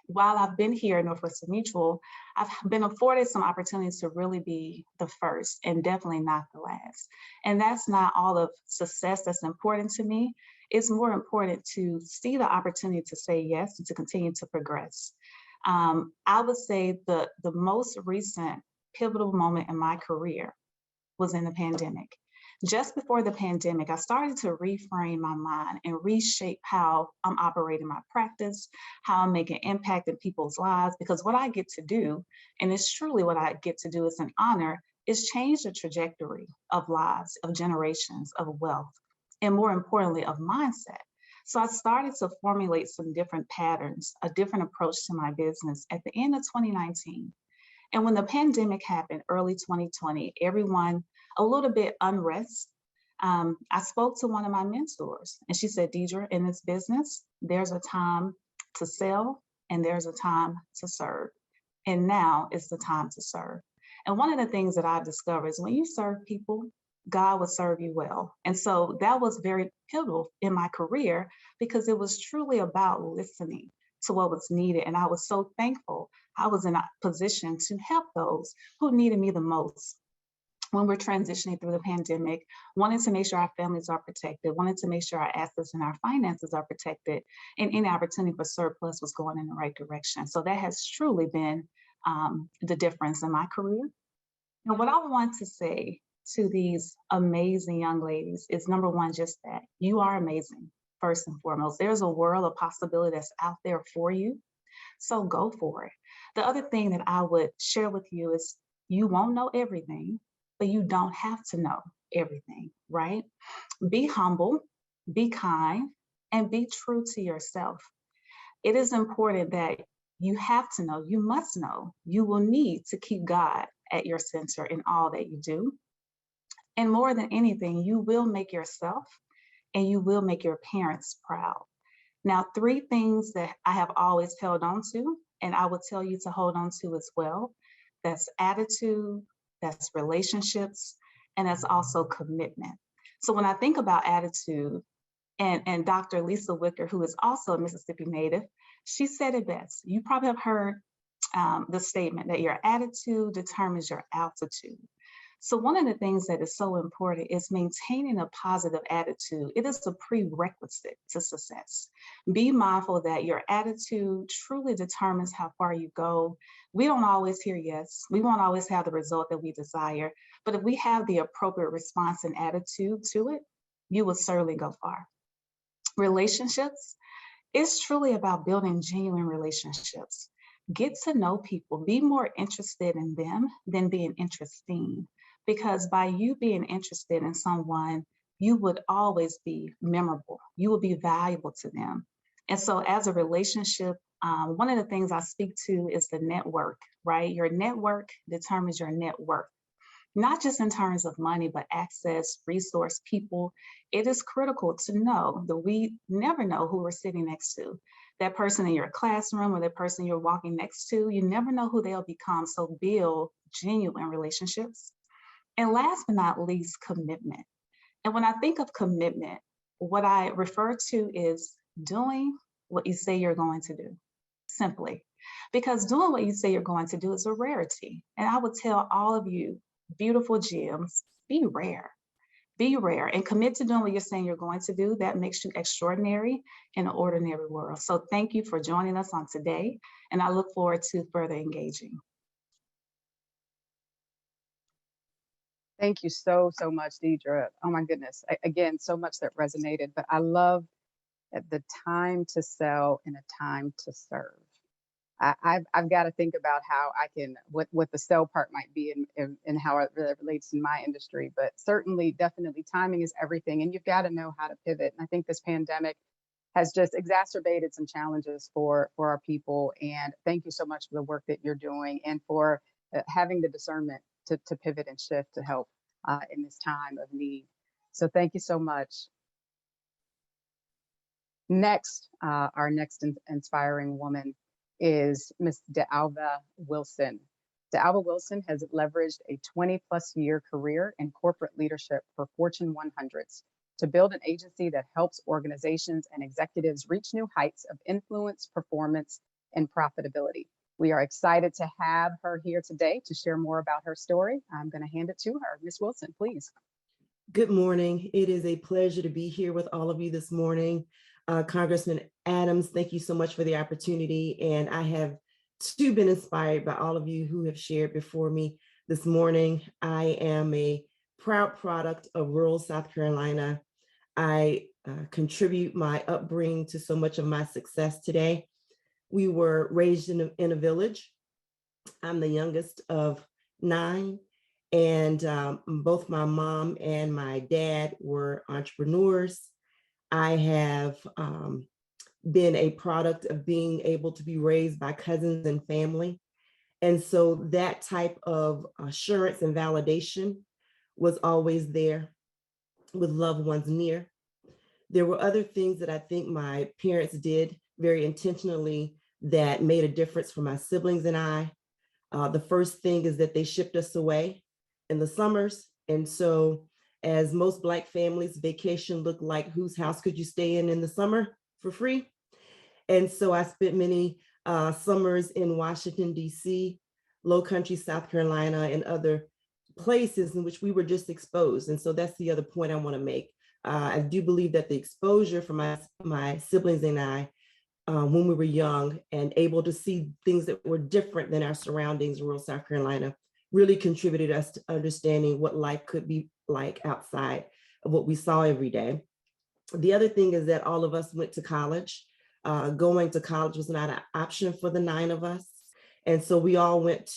While I've been here at Northwestern Mutual, I've been afforded some opportunities to really be the first and definitely not the last. And that's not all of success that's important to me. It's more important to see the opportunity to say yes and to continue to progress. I would say the most recent pivotal moment in my career was in the pandemic. Just before the pandemic, I started to reframe my mind and reshape how I'm operating my practice, how I'm making impact in people's lives, because what I get to do, and it's truly what I get to do, is an honor, is change the trajectory of lives, of generations, of wealth, and more importantly, of mindset. So I started to formulate some different patterns, a different approach to my business at the end of 2019. And when the pandemic happened, early 2020, everyone a little bit unrest. I spoke to one of my mentors and she said, Deidre, in this business, there's a time to sell and there's a time to serve. And now is the time to serve. And one of the things that I've discovered is when you serve people, God will serve you well. And so that was very pivotal in my career because it was truly about listening to what was needed. And I was so thankful I was in a position to help those who needed me the most. When we're transitioning through the pandemic, wanted to make sure our families are protected, wanted to make sure our assets and our finances are protected, and any opportunity for surplus was going in the right direction. So that has truly been the difference in my career. And what I want to say to these amazing young ladies is number one, just that you are amazing, first and foremost. There's a world of possibility that's out there for you. So go for it. The other thing that I would share with you is you won't know everything, but you don't have to know everything, right? Be humble, be kind, and be true to yourself. It is important that you have to know, you must know, you will need to keep God at your center in all that you do. And more than anything, you will make yourself and you will make your parents proud. Now, three things that I have always held on to, and I would tell you to hold on to as well. That's attitude, that's relationships, and that's also commitment. So when I think about attitude, and Dr. Lisa Wicker, who is also a Mississippi native, she said it best. You probably have heard the statement that your attitude determines your altitude. So one of the things that is so important is maintaining a positive attitude. It is a prerequisite to success. Be mindful that your attitude truly determines how far you go. We don't always hear yes. We won't always have the result that we desire. But if we have the appropriate response and attitude to it, you will certainly go far. Relationships, it's truly about building genuine relationships. Get to know people. Be more interested in them than being interesting. Because by you being interested in someone, you would always be memorable. You will be valuable to them. And so as a relationship, one of the things I speak to is the network, right? Your network determines your net worth. Not just in terms of money, but access, resource, people. It is critical to know that we never know who we're sitting next to. That person in your classroom or that person you're walking next to, you never know who they'll become. So build genuine relationships. And last but not least, commitment. And when I think of commitment, what I refer to is doing what you say you're going to do, simply. Because doing what you say you're going to do is a rarity. And I would tell all of you, beautiful gems, be rare and commit to doing what you're saying you're going to do. That makes you extraordinary in an ordinary world. So thank you for joining us on today. And I look forward to further engaging. Thank you so much, Deidre. Oh my goodness. Again, so much that resonated, but I love the time to sell and a time to serve. I've got to think about how I can, what the sell part might be and how it relates in my industry, but certainly, definitely timing is everything. And you've got to know how to pivot. And I think this pandemic has just exacerbated some challenges for our people. And thank you so much for the work that you're doing and for having the discernment to pivot and shift to help in this time of need. So thank you so much. Next, our next inspiring woman is Ms. Alva Wilson. Alva Wilson has leveraged a 20+ year career in corporate leadership for Fortune 100s to build an agency that helps organizations and executives reach new heights of influence, performance, and profitability. We are excited to have her here today to share more about her story. I'm going to hand it to her. Ms. Wilson, please. Good morning. It is a pleasure to be here with all of you this morning. Congressman Adams, thank you so much for the opportunity. And I have too been inspired by all of you who have shared before me this morning. I am a proud product of rural South Carolina. I contribute my upbringing to so much of my success today. We were raised in a village. I'm the youngest of 9. And both my mom and my dad were entrepreneurs. I have been a product of being able to be raised by cousins and family. And so that type of assurance and validation was always there with loved ones near. There were other things that I think my parents did very intentionally that made a difference for my siblings and I. The first thing is that they shipped us away in the summers. And so as most Black families, vacation looked like whose house could you stay in the summer for free? And so I spent many summers in Washington, D.C., Low Country, South Carolina, and other places in which we were just exposed. And so that's the other point I want to make. I do believe that the exposure for my siblings and I, when we were young and able to see things that were different than our surroundings in rural South Carolina, really contributed us to understanding what life could be like outside of what we saw every day. The other thing is that all of us went to college. Going to college was not an option for the 9 of us. And so we all went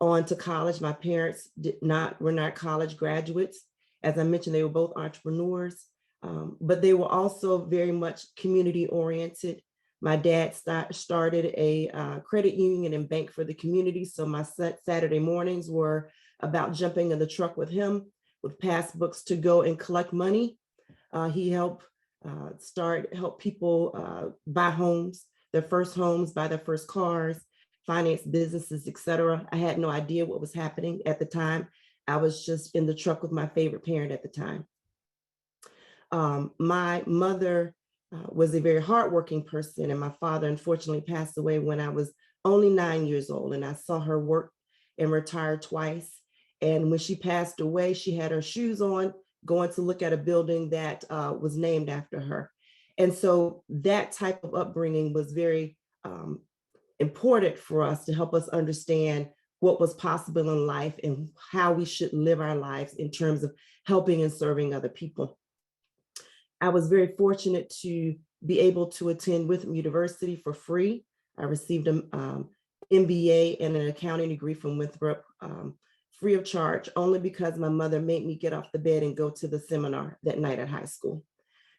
on to college. My parents were not college graduates. As I mentioned, they were both entrepreneurs, but they were also very much community oriented. My dad started a credit union and bank for the community. So my Saturday mornings were about jumping in the truck with him with passbooks to go and collect money. He helped people buy homes, their first homes, buy their first cars, finance businesses, etc. I had no idea what was happening at the time. I was just in the truck with my favorite parent at the time. My mother was a very hardworking person, and my father unfortunately passed away when I was only 9 years old, and I saw her work and retire twice. And when she passed away, she had her shoes on, going to look at a building that was named after her. And so that type of upbringing was very important for us to help us understand what was possible in life and how we should live our lives in terms of helping and serving other people. I was very fortunate to be able to attend Winthrop University for free. I received an MBA and an accounting degree from Winthrop free of charge, only because my mother made me get off the bed and go to the seminar that night at high school.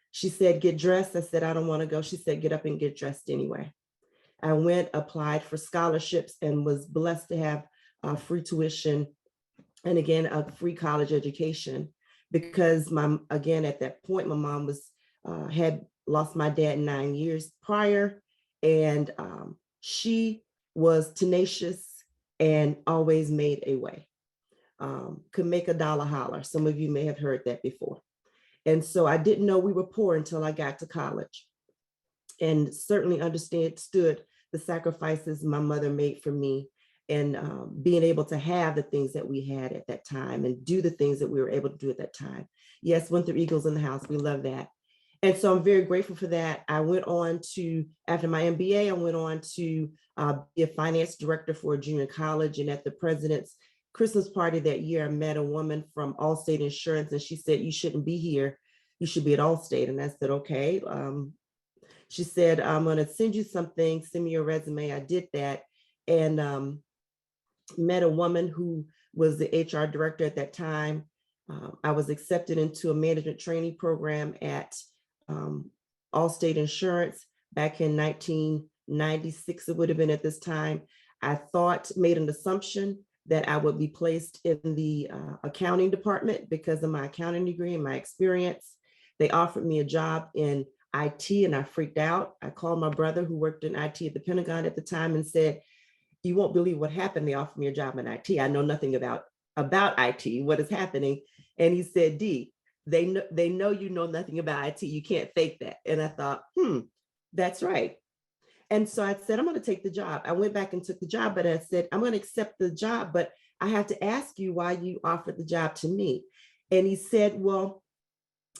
She said, get dressed. I said, I don't want to go. She said, get up and get dressed anyway. I went, applied for scholarships, and was blessed to have free tuition and again, a free college education, because again, at that point, my mom had lost my dad 9 years prior, and she was tenacious and always made a way. Could make a dollar holler. Some of you may have heard that before. And so I didn't know we were poor until I got to college, and certainly understood the sacrifices my mother made for me, and being able to have the things that we had at that time and do the things that we were able to do at that time. Yes, Winthrop Eagles in the house, we love that. And so I'm very grateful for that. I went on to, after my MBA, I went on to be a finance director for a junior college. And at the president's Christmas party that year, I met a woman from Allstate Insurance, and she said, you shouldn't be here. You should be at Allstate. And I said, okay. She said, I'm going to send you something, send me your resume. I did that, and met a woman who was the HR director at that time. I was accepted into a management training program at Allstate Insurance back in 1996, it would have been at this time. I made an assumption that I would be placed in the accounting department because of my accounting degree and my experience. They offered me a job in IT, and I freaked out. I called my brother, who worked in IT at the Pentagon at the time, and said, you won't believe what happened. They offered me a job in IT. I know nothing about IT, what is happening. And he said, Dee, they know you know nothing about IT. You can't fake that. And I thought, that's right. And so I said, I'm going to take the job. I went back and took the job, but I said, I'm going to accept the job, but I have to ask you why you offered the job to me. And he said, well,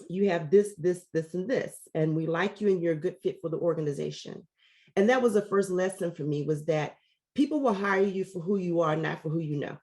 you have this, and this, and we like you and you're a good fit for the organization. And that was the first lesson for me, was that people will hire you for who you are, not for who you know.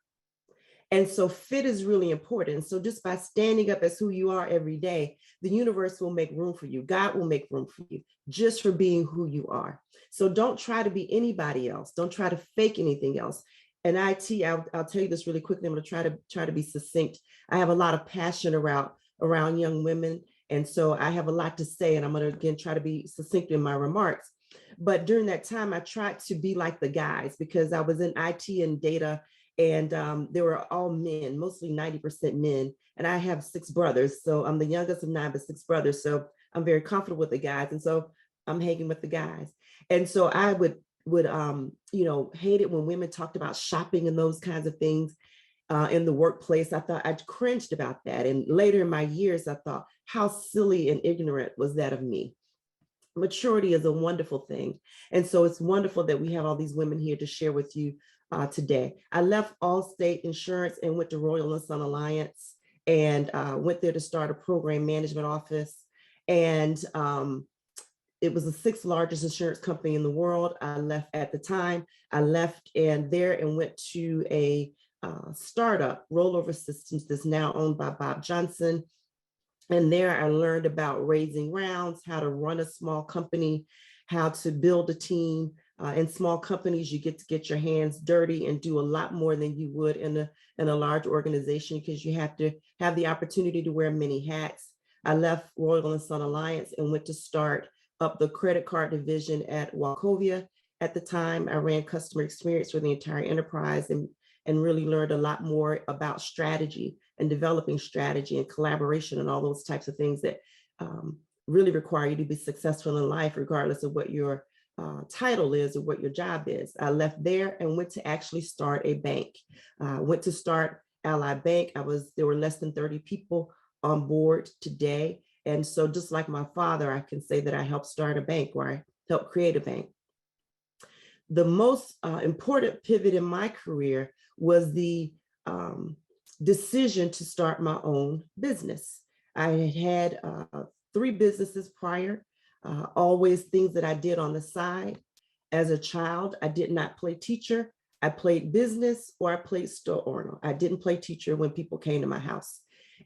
And so fit is really important. So just by standing up as who you are every day, the universe will make room for you. God will make room for you just for being who you are. So don't try to be anybody else. Don't try to fake anything else. And IT, I'll tell you this really quickly. I'm going to try to be succinct. I have a lot of passion around young women. And so I have a lot to say, and I'm going to again try to be succinct in my remarks. But during that time, I tried to be like the guys, because I was in IT and data, and they were all men, mostly 90% men. And I have 6 brothers. So I'm the youngest of 9, but 6 brothers. So I'm very comfortable with the guys. And so I'm hanging with the guys. And so I would hate it when women talked about shopping and those kinds of things in the workplace. I thought, I cringed about that. And later in my years, I thought, how silly and ignorant was that of me? Maturity is a wonderful thing. And so it's wonderful that we have all these women here to share with you today. I left Allstate Insurance and went to Royal & Son Alliance, and went there to start a program management office. And it was the sixth largest insurance company in the world. I left at the time. I left and went to a startup, Rollover Systems, that's now owned by Bob Johnson. And there I learned about raising rounds, how to run a small company, how to build a team. In small companies, you get to get your hands dirty and do a lot more than you would in a large organization, because you have to have the opportunity to wear many hats. I left Royal and Son Alliance and went to start up the credit card division at Wachovia. At the time, I ran customer experience for the entire enterprise and really learned a lot more about strategy and developing strategy and collaboration and all those types of things that really require you to be successful in life, regardless of what your title is or what your job is. I left there and went to actually start a bank. Went to start Ally Bank. There were less than 30 people on board today. And so just like my father, I can say that I helped start a bank, or I helped create a bank. The most important pivot in my career was the decision to start my own business. I had 3 businesses prior, always things that I did on the side. As a child, I did not play teacher. I played business, or I played store owner. I didn't play teacher when people came to my house.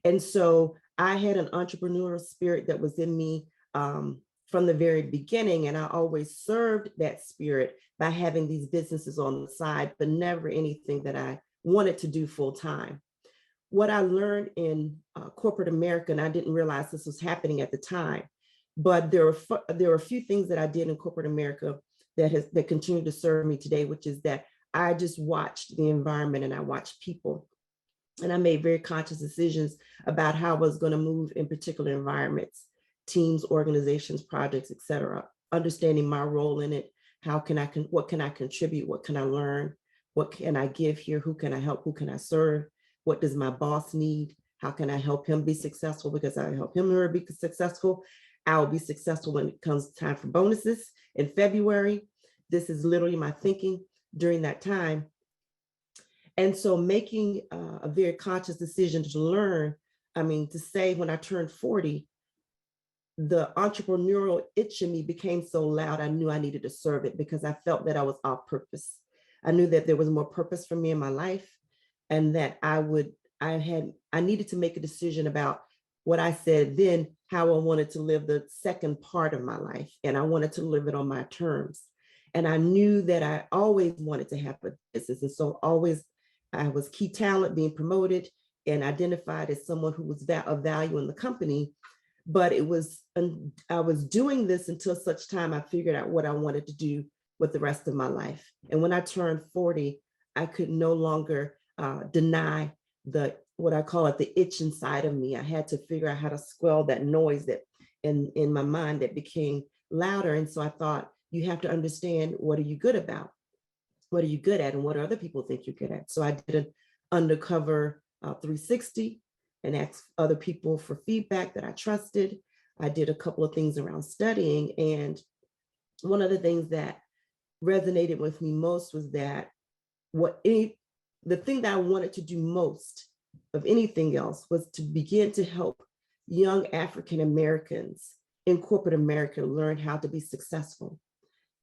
And so I had an entrepreneurial spirit that was in me from the very beginning. And I always served that spirit by having these businesses on the side, but never anything that I wanted to do full time. What I learned in corporate America, and I didn't realize this was happening at the time, but there were a few things that I did in corporate America that continue to serve me today, which is that I just watched the environment and I watched people. And I made very conscious decisions about how I was going to move in particular environments, teams, organizations, projects, et cetera, understanding my role in it. What can I contribute? What can I learn? What can I give here? Who can I help? Who can I serve? What does my boss need? How can I help him be successful? Because I help him or be successful. I will be successful when it comes time for bonuses in February. This is literally my thinking during that time. And so making a very conscious decision to learn, to say when I turned 40, the entrepreneurial itch in me became so loud, I knew I needed to serve it, because I felt that I was off purpose. I knew that there was more purpose for me in my life, and that I needed to make a decision about what I said then, how I wanted to live the second part of my life. And I wanted to live it on my terms. And I knew that I always wanted to have a business. And so I was key talent, being promoted and identified as someone who was of value in the company. But I was doing this until such time I figured out what I wanted to do with the rest of my life. And when I turned 40, I could no longer deny what I call it, the itch inside of me. I had to figure out how to quell that noise that in my mind that became louder. And so I thought, you have to understand, what are you good about? What are you good at? And what do other people think you're good at? So I did an undercover 360 and asked other people for feedback that I trusted. I did a couple of things around studying. And one of the things that resonated with me most was that the thing that I wanted to do most of anything else was to begin to help young African Americans in corporate America learn how to be successful.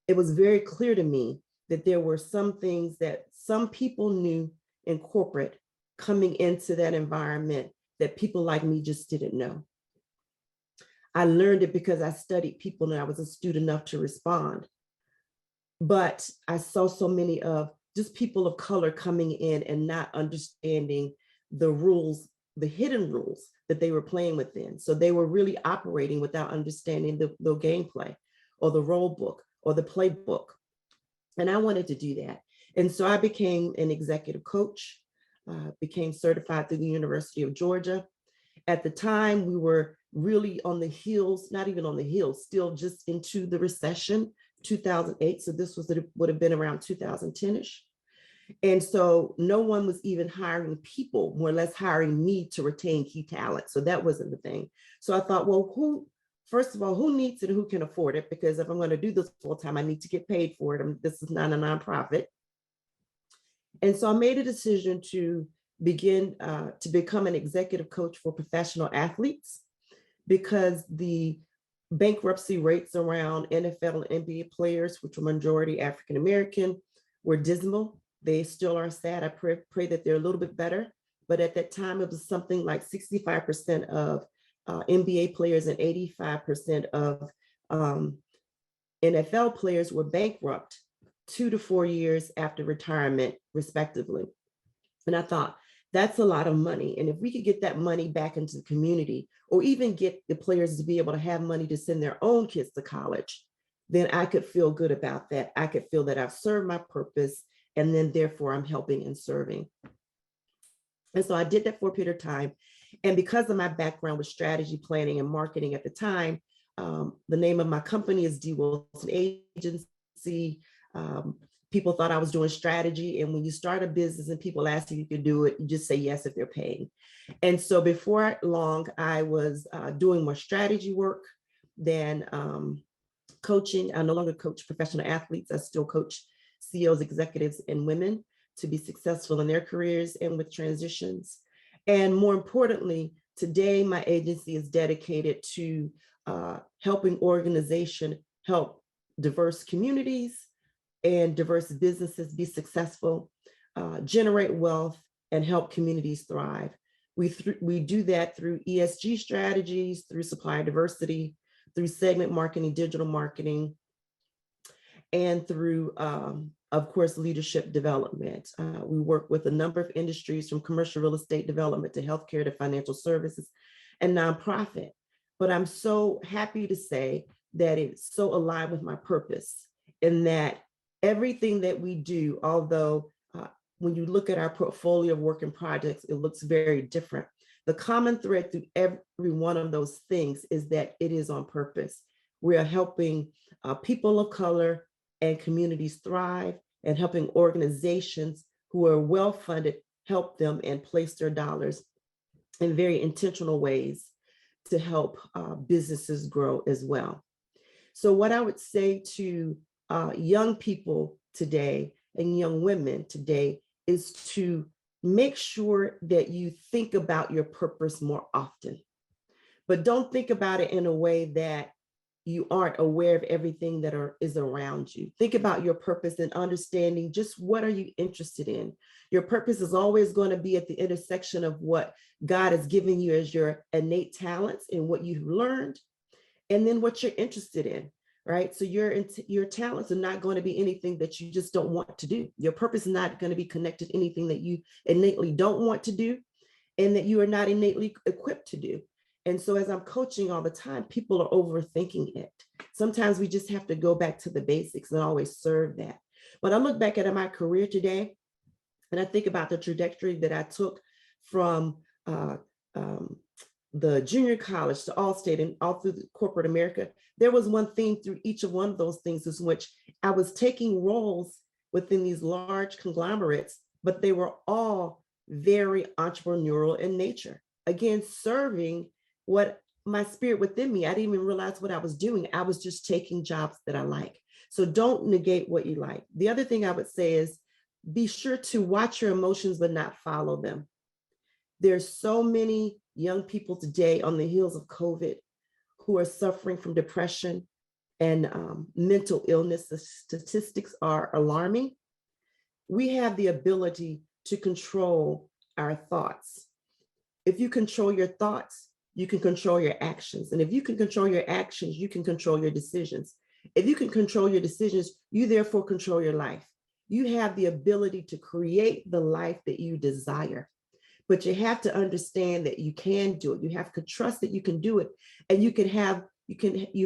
It was very clear to me that there were some things that some people knew in corporate coming into that environment that people like me just didn't know. I learned it because I studied people and I was astute enough to respond. But I saw so many of just people of color coming in and not understanding the rules, the hidden rules that they were playing within. So they were really operating without understanding the gameplay or the role book or the playbook. And I wanted to do that. And so I became an executive coach, became certified through the University of Georgia. At the time, we were really on the heels, not even on the heels, still just into the recession, 2008. So this would have been around 2010-ish. And so no one was even hiring people, more or less hiring me to retain key talent. So that wasn't the thing. So I thought, well, first of all, who needs it and who can afford it? Because if I'm going to do this full time, I need to get paid for it. This is not a nonprofit. And so I made a decision to begin to become an executive coach for professional athletes, because the bankruptcy rates around NFL and NBA players, which were majority African-American, were dismal. They still are sad. I pray that they're a little bit better. But at that time, it was something like 65% of NBA players and 85% of NFL players were bankrupt 2 to 4 years after retirement, respectively. And I thought, that's a lot of money. And if we could get that money back into the community, or even get the players to be able to have money to send their own kids to college, then I could feel good about that. I could feel that I've served my purpose, and then therefore I'm helping and serving. And so I did that for a period of time. And because of my background with strategy planning and marketing at the time, the name of my company is D. Wilson Agency. People thought I was doing strategy. And when you start a business and people ask if you can do it, you just say yes if they're paying. And so before long, I was doing more strategy work than coaching. I no longer coach professional athletes. I still coach CEOs, executives, and women to be successful in their careers and with transitions. And more importantly, today my agency is dedicated to helping organizations help diverse communities and diverse businesses be successful, generate wealth, and help communities thrive. We do that through ESG strategies, through supplier diversity, through segment marketing, digital marketing, and through, of course, leadership development. We work with a number of industries, from commercial real estate development to healthcare to financial services and nonprofit. But I'm so happy to say that it's so aligned with my purpose, in that everything that we do, although when you look at our portfolio of work and projects, it looks very different. The common thread through every one of those things is that it is on purpose. We are helping people of color and communities thrive, and helping organizations who are well-funded help them and place their dollars in very intentional ways to help businesses grow as well. So what I would say to young people today and young women today is to make sure that you think about your purpose more often, but don't think about it in a way that you aren't aware of everything that is around you. Think about your purpose and understanding just what are you interested in. Your purpose is always going to be at the intersection of what God has given you as your innate talents and what you've learned, and then what you're interested in, right? So your talents are not going to be anything that you just don't want to do. Your purpose is not going to be connected to anything that you innately don't want to do and that you are not innately equipped to do. And so as I'm coaching all the time, people are overthinking it. Sometimes we just have to go back to the basics and always serve that. But I look back at my career today, and I think about the trajectory that I took from the junior college to Allstate and all through corporate America. There was one theme through each of one of those things, in which I was taking roles within these large conglomerates, but they were all very entrepreneurial in nature. Again, serving what my spirit within me. I didn't even realize what I was doing. I was just taking jobs that I like. So don't negate what you like. The other thing I would say is be sure to watch your emotions, but not follow them. There's so many young people today on the heels of COVID who are suffering from depression and mental illness. The statistics are alarming. We have the ability to control our thoughts. If you control your thoughts, you can control your actions. And if you can control your actions, you can control your decisions. If you can control your decisions, you therefore control your life. You have the ability to create the life that you desire. But you have to understand that you can do it. You have to trust that you can do it. And you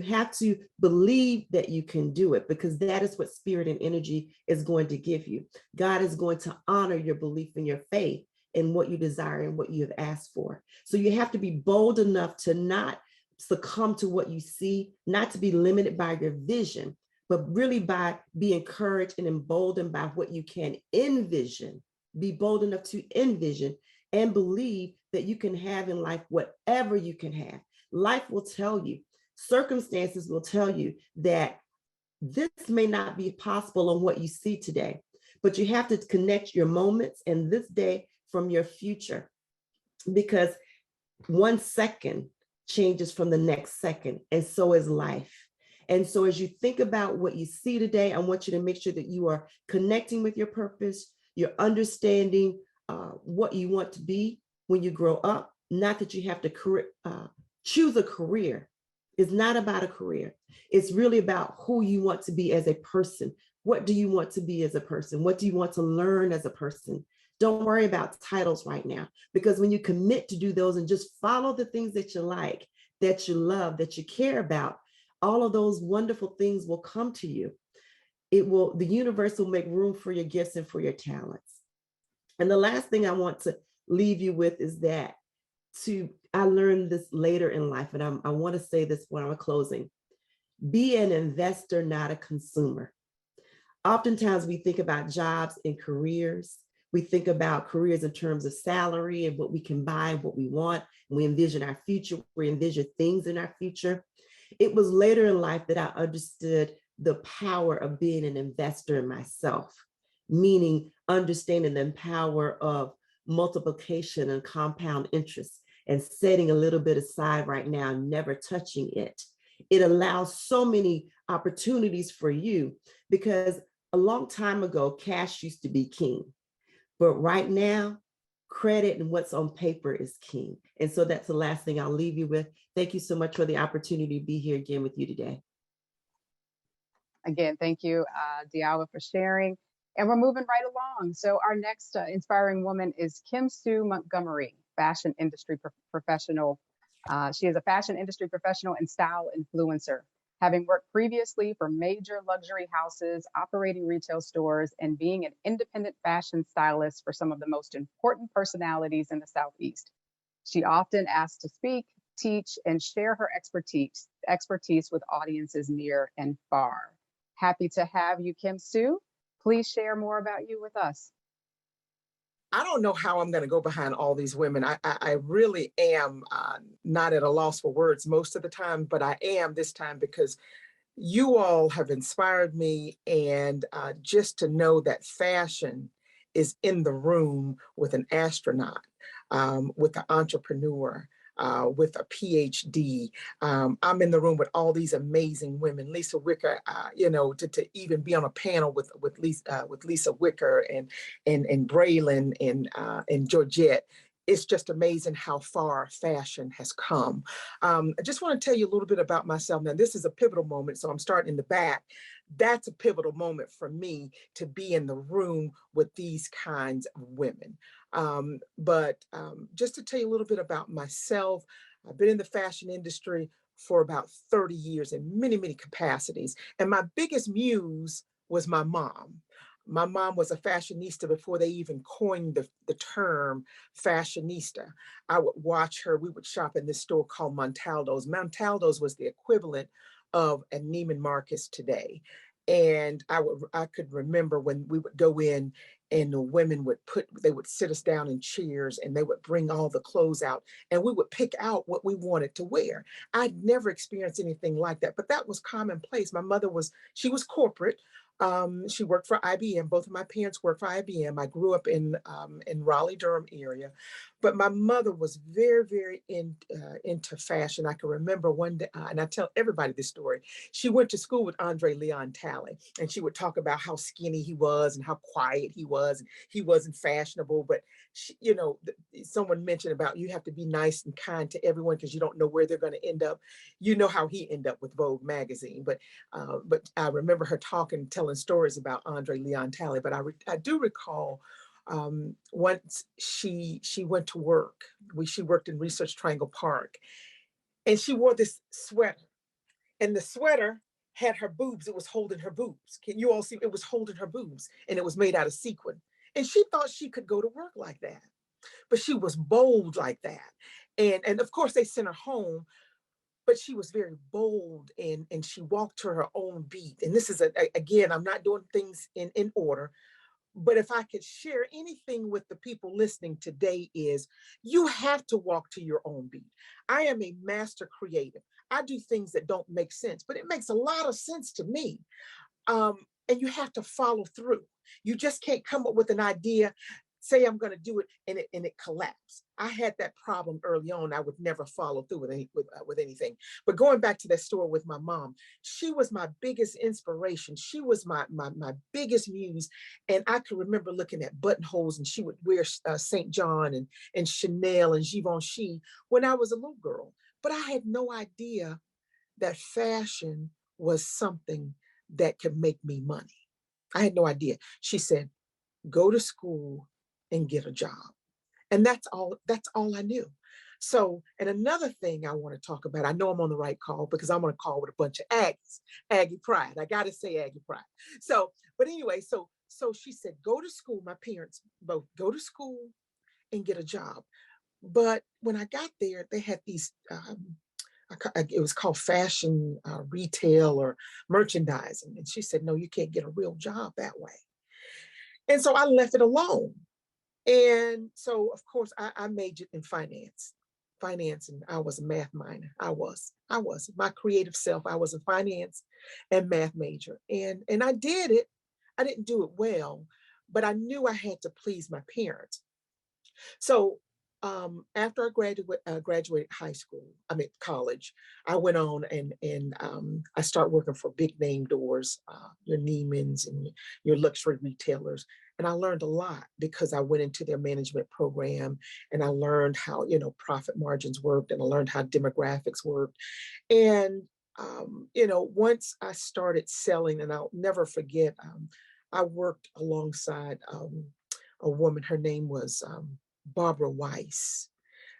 have to believe that you can do it, because that is what spirit and energy is going to give you. God is going to honor your belief and your faith in what you desire and what you have asked for. So you have to be bold enough to not succumb to what you see, not to be limited by your vision, but really be encouraged and emboldened by what you can envision. Be bold enough to envision and believe that you can have in life whatever you can have. Life will tell you, circumstances will tell you that this may not be possible on what you see today, but you have to connect your moments and this day from your future, because 1 second changes from the next second, and so is life. And so as you think about what you see today, I want you to make sure that you are connecting with your purpose, you're understanding what you want to be when you grow up. Not that you have to choose a career. It's not about a career. It's really about who you want to be as a person. What do you want to be as a person? What do you want to learn as a person? Don't worry about titles right now, because when you commit to do those and just follow the things that you like, that you love, that you care about, all of those wonderful things will come to you. The universe will make room for your gifts and for your talents. And the last thing I want to leave you with is that I learned this later in life, and I want to say this when I'm closing: be an investor, not a consumer. Oftentimes we think about jobs and careers. We think about careers in terms of salary and what we can buy, what we want. And we envision our future. We envision things in our future. It was later in life that I understood the power of being an investor in myself, meaning understanding the power of multiplication and compound interest, and setting a little bit aside right now, never touching it. It allows so many opportunities for you, because a long time ago, cash used to be king. But right now, credit and what's on paper is king. And so that's the last thing I'll leave you with. Thank you so much for the opportunity to be here again with you today. Again, thank you, Alva, for sharing. And we're moving right along. So our next inspiring woman is Kim Sue Montgomery, fashion industry professional. She is a fashion industry professional and style influencer, having worked previously for major luxury houses, operating retail stores, and being an independent fashion stylist for some of the most important personalities in the Southeast. She often asks to speak, teach, and share her expertise with audiences near and far. Happy to have you, Kim Sue. Please share more about you with us. I don't know how I'm going to go behind all these women. I really am not at a loss for words most of the time, but I am this time, because you all have inspired me. And just to know that fashion is in the room with an astronaut, with an entrepreneur, with a Ph.D. I'm in the room with all these amazing women. Lisa Wicker, to even be on a panel with Lisa Wicker and Braylon and Georgette. It's just amazing how far fashion has come. I just want to tell you a little bit about myself. Now, this is a pivotal moment, so I'm starting in the back. That's a pivotal moment for me to be in the room with these kinds of women. But just to tell you a little bit about myself, I've been in the fashion industry for about 30 years in many, many capacities. And my biggest muse was my mom. My mom was a fashionista before they even coined the term fashionista. I would watch her. We would shop in this store called Montaldo's. Montaldo's was the equivalent of a Neiman Marcus today. And I could remember when we would go in and the women they would sit us down in chairs and they would bring all the clothes out and we would pick out what we wanted to wear. I'd never experienced anything like that, but that was commonplace. My mother she was corporate. She worked for IBM. Both of my parents worked for IBM. I grew up in Raleigh-Durham area, but my mother was very, very into fashion. I can remember one day, and I tell everybody this story. She went to school with Andre Leon Talley, and she would talk about how skinny he was and how quiet he was. And he wasn't fashionable, but someone mentioned about you have to be nice and kind to everyone because you don't know where they're going to end up. You know how he ended up with Vogue magazine, but I remember her telling stories about Andre Leon Talley. But I do recall once she went to work. She worked in Research Triangle Park, and she wore this sweater, and the sweater had her boobs. It was holding her boobs. Can you all see? It was holding her boobs, and it was made out of sequin. And she thought she could go to work like that, but she was bold like that. And of course they sent her home, but she was very bold and she walked to her own beat. And this is, again, I'm not doing things in order, but if I could share anything with the people listening today is you have to walk to your own beat. I am a master creative. I do things that don't make sense, but it makes a lot of sense to me. And you have to follow through. You just can't come up with an idea say I'm going to do it and it collapsed. I had that problem early on. I would never follow through with anything. But going back to that story with my mom, she was my biggest inspiration. She was my biggest muse. And I could remember looking at buttonholes, and she would wear St. John and Chanel and Givenchy when I was a little girl. But I had no idea that fashion was something that could make me money. I had no idea. She said, go to school and get a job. And that's all I knew. So, and another thing I want to talk about, I know I'm on the right call because I'm on a call with a bunch of Aggies, Aggie pride. I got to say Aggie pride. So, but anyway, so she said, go to school. My parents both go to school and get a job. But when I got there, they had these, it was called fashion retail or merchandising. And she said, no, you can't get a real job that way. And so I left it alone. And so, of course, I majored in finance, and I was a math minor. I was my creative self. I was a finance and math major. And I did it. I didn't do it well, but I knew I had to please my parents. So after I graduated college, I went on and I started working for big name doors, your Neiman's and your luxury retailers. And I learned a lot because I went into their management program and I learned how, profit margins worked, and I learned how demographics worked. And, once I started selling, and I'll never forget, I worked alongside a woman. Her name was Barbara Weiss.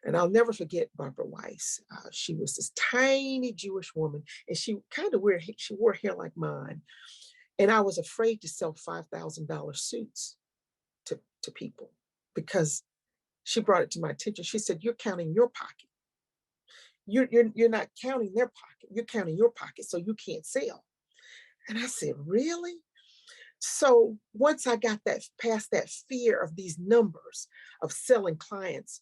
And I'll never forget Barbara Weiss. She was this tiny Jewish woman, and she wore hair like mine. And I was afraid to sell $5,000 suits to people because she brought it to my attention. She said, you're counting your pocket. You're not counting their pocket. You're counting your pocket, so you can't sell. And I said, really? So once I got past that fear of these numbers of selling clients,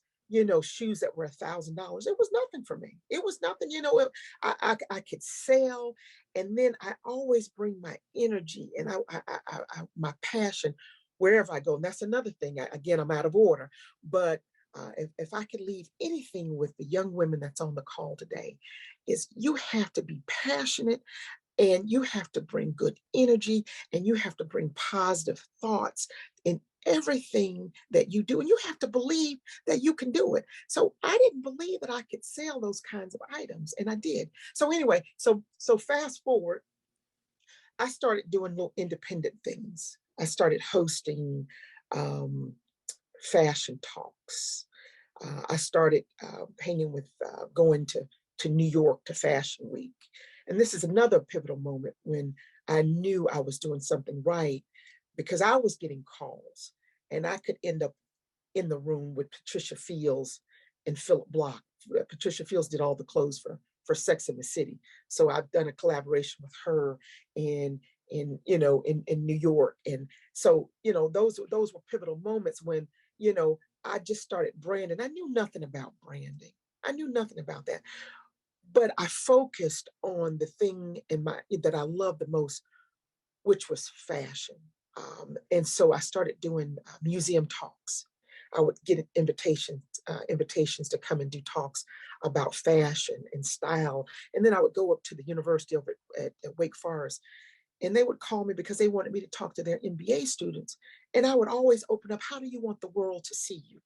shoes that were $1,000, it was nothing for me. It was nothing, I could sell. And then I always bring my energy and my passion wherever I go. And that's another thing. Again, I'm out of order, but if I could leave anything with the young women that's on the call today, is you have to be passionate. And you have to bring good energy, and you have to bring positive thoughts in everything that you do. And you have to believe that you can do it. So I didn't believe that I could sell those kinds of items, and I did. So anyway, so fast forward, I started doing little independent things. I started hosting fashion talks. I started hanging with, going to New York to Fashion Week. And this is another pivotal moment when I knew I was doing something right, because I was getting calls and I could end up in the room with Patricia Fields and Philip Block. Patricia Fields did all the clothes for Sex and the City. So I've done a collaboration with her in New York. And so, those were pivotal moments when, I just started branding. I knew nothing about branding. I knew nothing about that. But I focused on the thing that I love the most, which was fashion. And so I started doing museum talks. I would get invitations to come and do talks about fashion and style. And then I would go up to the university over at Wake Forest, and they would call me because they wanted me to talk to their MBA students. And I would always open up, how do you want the world to see you?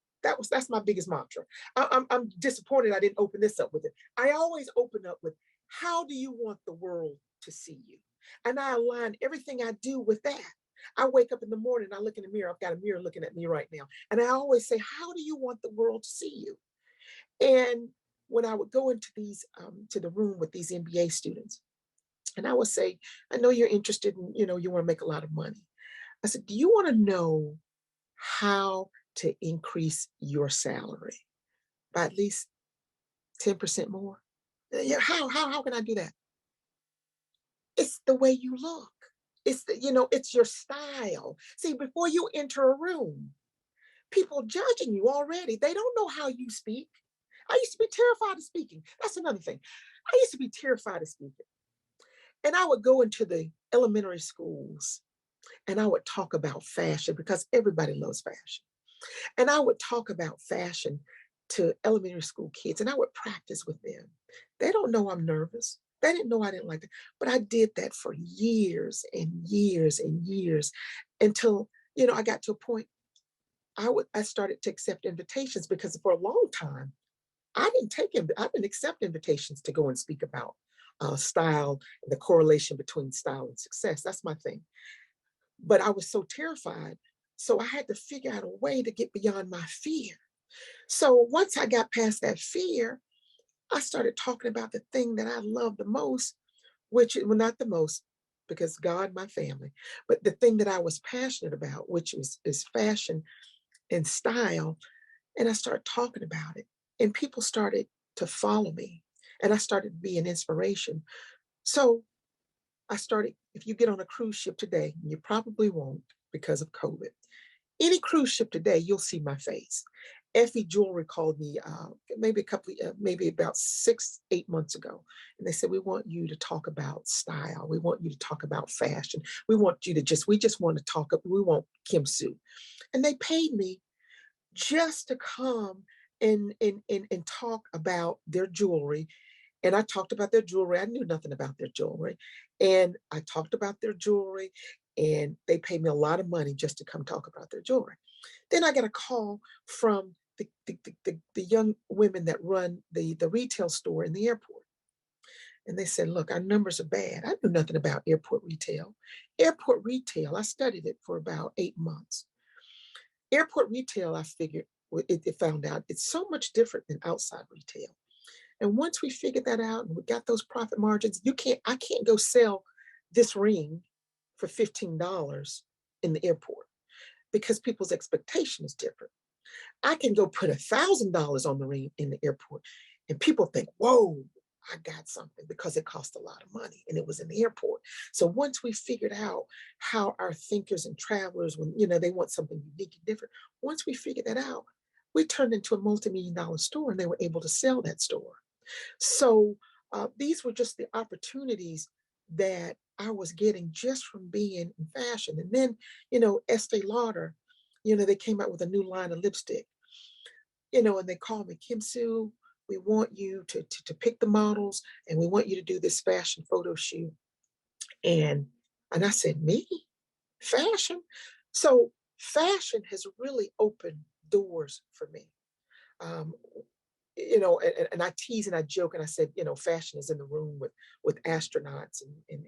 That's my biggest mantra. I'm disappointed I didn't open this up with it. I always open up with, how do you want the world to see you? And I align everything I do with that. I wake up in the morning, I look in the mirror. I've got a mirror looking at me right now. And I always say, how do you want the world to see you? And when I would go into to the room with these MBA students, and I would say, I know you're interested in, you want to make a lot of money. I said, do you want to know how to increase your salary by at least 10% more? Yeah, how can I do that? It's the way you look. It's it's your style. See, before you enter a room, people judging you already. They don't know how you speak. I used to be terrified of speaking. That's another thing. I used to be terrified of speaking. And I would go into the elementary schools and I would talk about fashion, because everybody loves fashion. And I would talk about fashion to elementary school kids, and I would practice with them. They don't know I'm nervous. They didn't know I didn't like it, but I did that for years and years and years until, I got to a point I started to accept invitations, because for a long time, I didn't accept invitations to go and speak about style and the correlation between style and success. That's my thing. But I was so terrified. So I had to figure out a way to get beyond my fear. So once I got past that fear, I started talking about the thing that I love the most, which, well, not the most, because God, my family, but the thing that I was passionate about, which is fashion and style. And I started talking about it, and people started to follow me, and I started to be an inspiration. So I started, if you get on a cruise ship today, and you probably won't because of COVID, any cruise ship today, you'll see my face. Effie Jewelry called me maybe about 6-8 months ago. And they said, we want you to talk about style. We want you to talk about fashion. We just want to talk, we want Kim Sue. And they paid me just to come and talk about their jewelry. And I talked about their jewelry. I knew nothing about their jewelry. And I talked about their jewelry, and they paid me a lot of money just to come talk about their jewelry. Then I got a call from the young women that run the retail store in the airport. And they said, look, our numbers are bad. I knew nothing about airport retail. Airport retail, I studied it for about 8 months. Airport retail, I figured, it found out it's so much different than outside retail. And once we figured that out and we got those profit margins, I can't go sell this ring for $15 in the airport, because people's expectation is different. I can go put $1,000 on the ring in the airport, and people think, whoa, I got something, because it cost a lot of money and it was in the airport. So once we figured out how our thinkers and travelers, when they want something unique and different, once we figured that out, we turned into a multi-million-dollar store, and they were able to sell that store. So these were just the opportunities that I was getting just from being in fashion. And then, Estee Lauder, they came out with a new line of lipstick, and they called me, Kim Sue, we want you to pick the models, and we want you to do this fashion photo shoot. And I said, me? Fashion? So fashion has really opened doors for me. And I tease and I joke and I said, fashion is in the room with astronauts and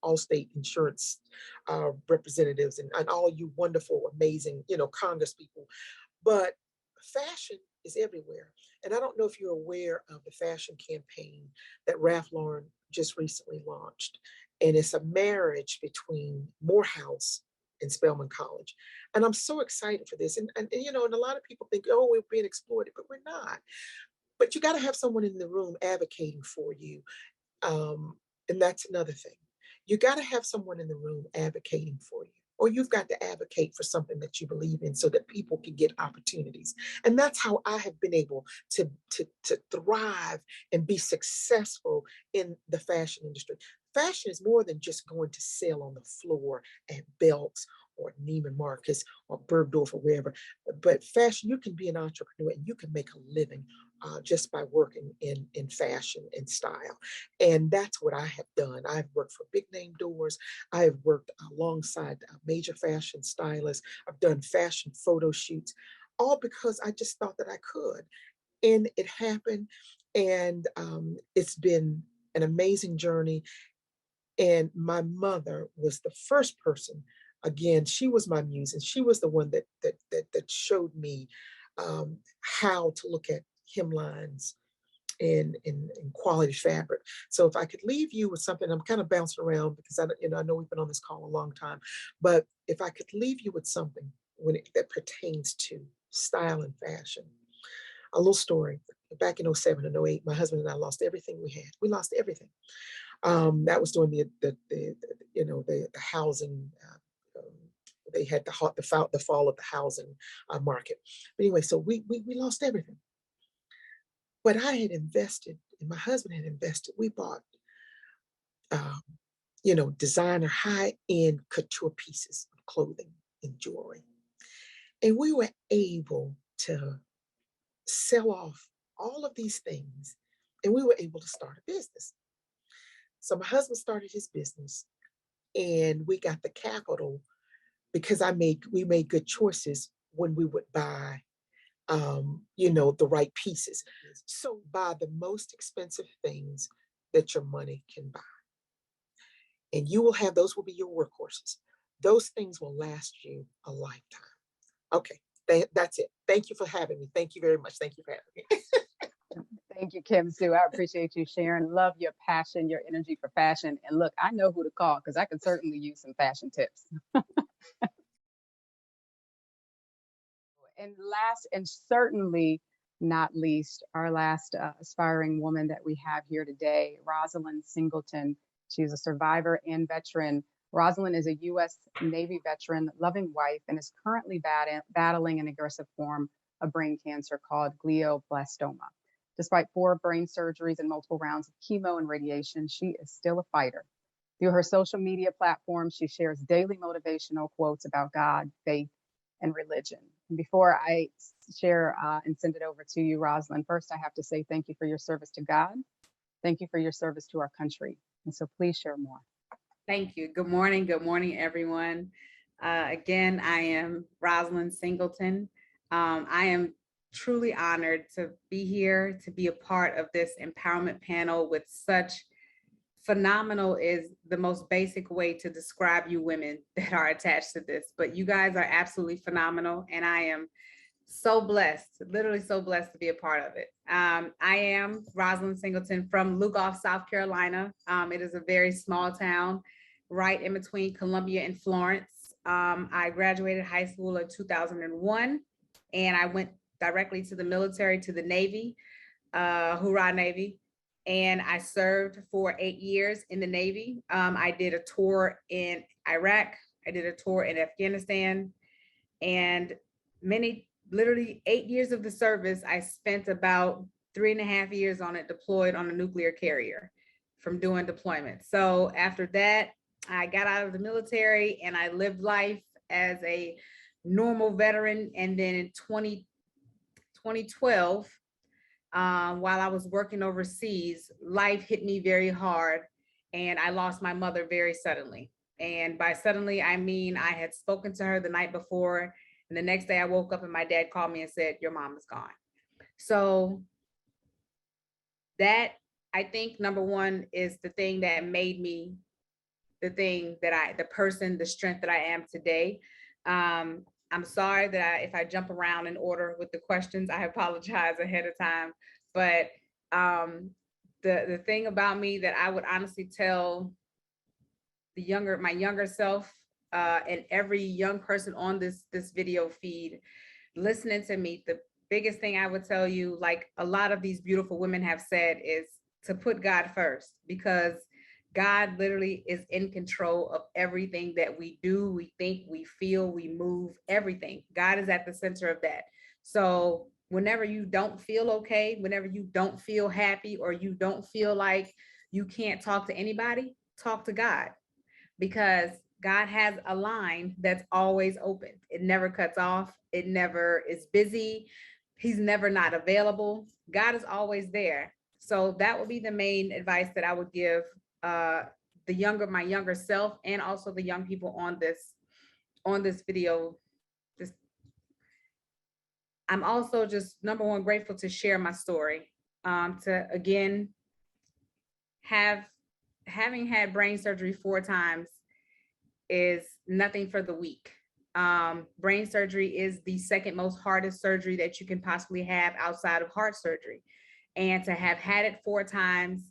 Allstate insurance representatives and all you wonderful, amazing, Congress people. But fashion is everywhere. And I don't know if you're aware of the fashion campaign that Ralph Lauren just recently launched. And it's a marriage between Morehouse and Spelman College. And I'm so excited for this. And a lot of people think, oh, we're being exploited, but we're not. But you got to have someone in the room advocating for you. And that's another thing. You got to have someone in the room advocating for you, or you've got to advocate for something that you believe in so that people can get opportunities. And that's how I have been able to thrive and be successful in the fashion industry. Fashion is more than just going to sell on the floor at Belk's or Neiman Marcus or Bergdorf or wherever. But fashion, you can be an entrepreneur and you can make a living just by working in fashion and style. And that's what I have done. I've worked for big name doors. I have worked alongside major fashion stylists. I've done fashion photo shoots, all because I just thought that I could. And it happened. And it's been an amazing journey. And my mother was the first person. Again, she was my muse, and she was the one that showed me how to look at hemlines and quality fabric. So if I could leave you with something, I'm kind of bouncing around because I know we've been on this call a long time, but if I could leave you with something that pertains to style and fashion, a little story. Back in 2007 and 2008, my husband and I lost everything we had. We lost everything. That was during the housing. They had the fall of the housing market. But anyway, so we lost everything. But I had invested, and my husband had invested. We bought, designer high-end couture pieces of clothing and jewelry. And we were able to sell off all of these things, and we were able to start a business. So my husband started his business, and we got the capital because we made good choices when we would buy, the right pieces. So buy the most expensive things that your money can buy. And those will be your workhorses. Those things will last you a lifetime. Okay, that's it. Thank you for having me. Thank you very much. Thank you for having me. Thank you, Kim Sue. I appreciate you sharing. Love your passion, your energy for fashion. And look, I know who to call because I can certainly use some fashion tips. And last and certainly not least, our last aspiring woman that we have here today, Rosalind Singleton. She's a survivor and veteran. Rosalind is a U.S. Navy veteran, loving wife, and is currently battling an aggressive form of brain cancer called glioblastoma. Despite 4 brain surgeries and multiple rounds of chemo and radiation, she is still a fighter. Through her social media platforms, she shares daily motivational quotes about God, faith, and religion. And before I share and send it over to you, Rosalind, first I have to say thank you for your service to God. Thank you for your service to our country. And so please share more. Thank you. Good morning, everyone. Again, I am Rosalind Singleton. I am truly honored to be here, to be a part of this empowerment panel with such phenomenal is the most basic way to describe you women that are attached to this, but you guys are absolutely phenomenal. And I am so blessed, literally so blessed to be a part of it. I am Rosalind Singleton from Lugoff, South Carolina. It is a very small town right in between Columbia and Florence. I graduated high school in 2001, and I went directly to the military, to the Navy, hoorah Navy. And I served for 8 years in the Navy. I did a tour in Iraq. I did a tour in Afghanistan, and literally 8 years of the service, I spent about 3.5 years on it deployed on a nuclear carrier from doing deployment. So after that, I got out of the military and I lived life as a normal veteran. And then in 2012, while I was working overseas, life hit me very hard and I lost my mother very suddenly. And by suddenly, I mean, I had spoken to her the night before, and the next day I woke up and my dad called me and said, your mom is gone. So that, I think, number one, is the thing that made me the strength that I am today. I'm sorry that if I jump around in order with the questions, I apologize ahead of time. But the thing about me that I would honestly tell my younger self and every young person on this video feed listening to me, the biggest thing I would tell you, like a lot of these beautiful women have said, is to put God first, because God literally is in control of everything that we do, we think, we feel, we move, everything. God is at the center of that. So whenever you don't feel okay, whenever you don't feel happy, or you don't feel like you can't talk to anybody, talk to God, because God has a line that's always open. It never cuts off. It never is busy. He's never not available. God is always there. So that would be the main advice that I would give my younger self, and also the young people on this video. I'm also just, number one, grateful to share my story. To again, having had brain surgery 4 times is nothing for the weak. Brain surgery is the second most hardest surgery that you can possibly have outside of heart surgery. And to have had it 4 times,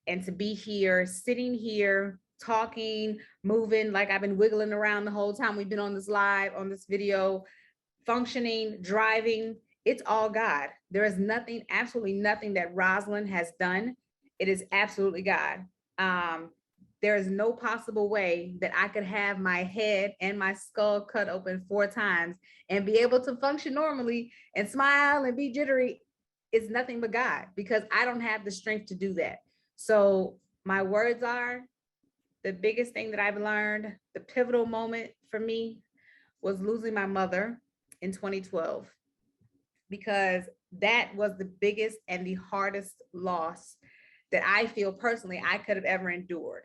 and to be here, sitting here, talking, moving, like I've been wiggling around the whole time we've been on this live, on this video, functioning, driving, it's all God. There is nothing, absolutely nothing that Rosalind has done. It is absolutely God. There is no possible way that I could have my head and my skull cut open 4 times and be able to function normally and smile and be jittery. It's nothing but God, because I don't have the strength to do that. So my words are, the biggest thing that I've learned, the pivotal moment for me was losing my mother in 2012, because that was the biggest and the hardest loss that I feel personally I could have ever endured.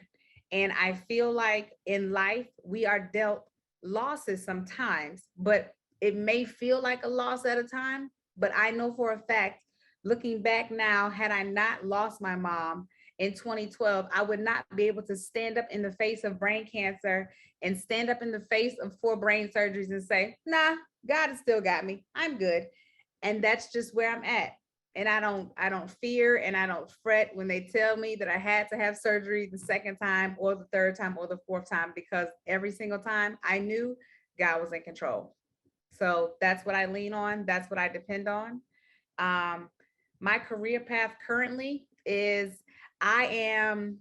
And I feel like in life, we are dealt losses sometimes, but it may feel like a loss at a time. But I know for a fact, looking back now, had I not lost my mom in 2012, I would not be able to stand up in the face of brain cancer and stand up in the face of 4 brain surgeries and say, nah, God has still got me. I'm good. And that's just where I'm at. And I don't fear and I don't fret when they tell me that I had to have surgery the second time or the third time or the fourth time, because every single time I knew God was in control. So that's what I lean on. That's what I depend on. My career path currently is another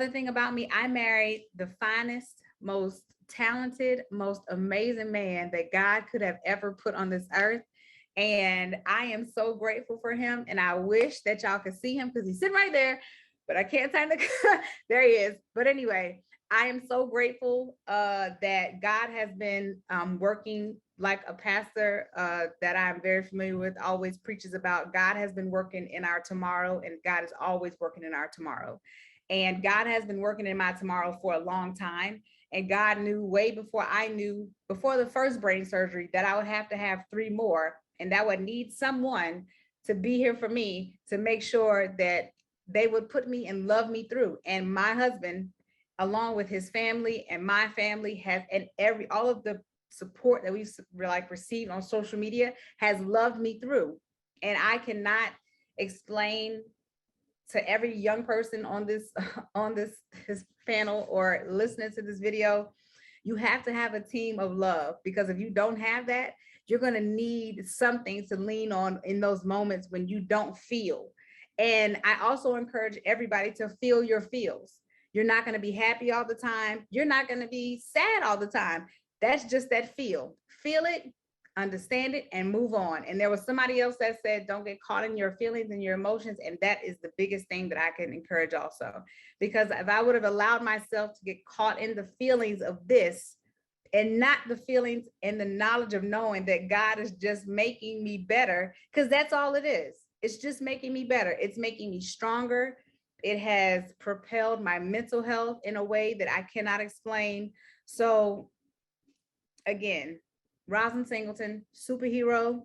thing about me, I married the finest, most talented, most amazing man that God could have ever put on this earth. And I am so grateful for him. And I wish that y'all could see him because he's sitting right there, but I can't time the, there he is. But anyway, I am so grateful that God has been working, like a pastor that I'm very familiar with always preaches about. God has been working in our tomorrow, and God is always working in our tomorrow. And God has been working in my tomorrow for a long time. And God knew way before I knew, before the first brain surgery, that I would have to have 3 more. And that would need someone to be here for me to make sure that they would put me and love me through. And my husband, along with his family and my family, has, and all of the support that we've received on social media, has loved me through. And I cannot explain to every young person on this panel or listening to this video, you have to have a team of love, because if you don't have that, you're going to need something to lean on in those moments when you don't feel. And I also encourage everybody to feel your feels. You're not going to be happy all the time. You're not going to be sad all the time. That's just that feel. Feel it, understand it, and move on. And there was somebody else that said, don't get caught in your feelings and your emotions. And that is the biggest thing that I can encourage also. Because if I would have allowed myself to get caught in the feelings of this, and not the feelings and the knowledge of knowing that God is just making me better, because that's all it is. It's just making me better. It's making me stronger. It has propelled my mental health in a way that I cannot explain. So again, Rosalind Singleton, superhero,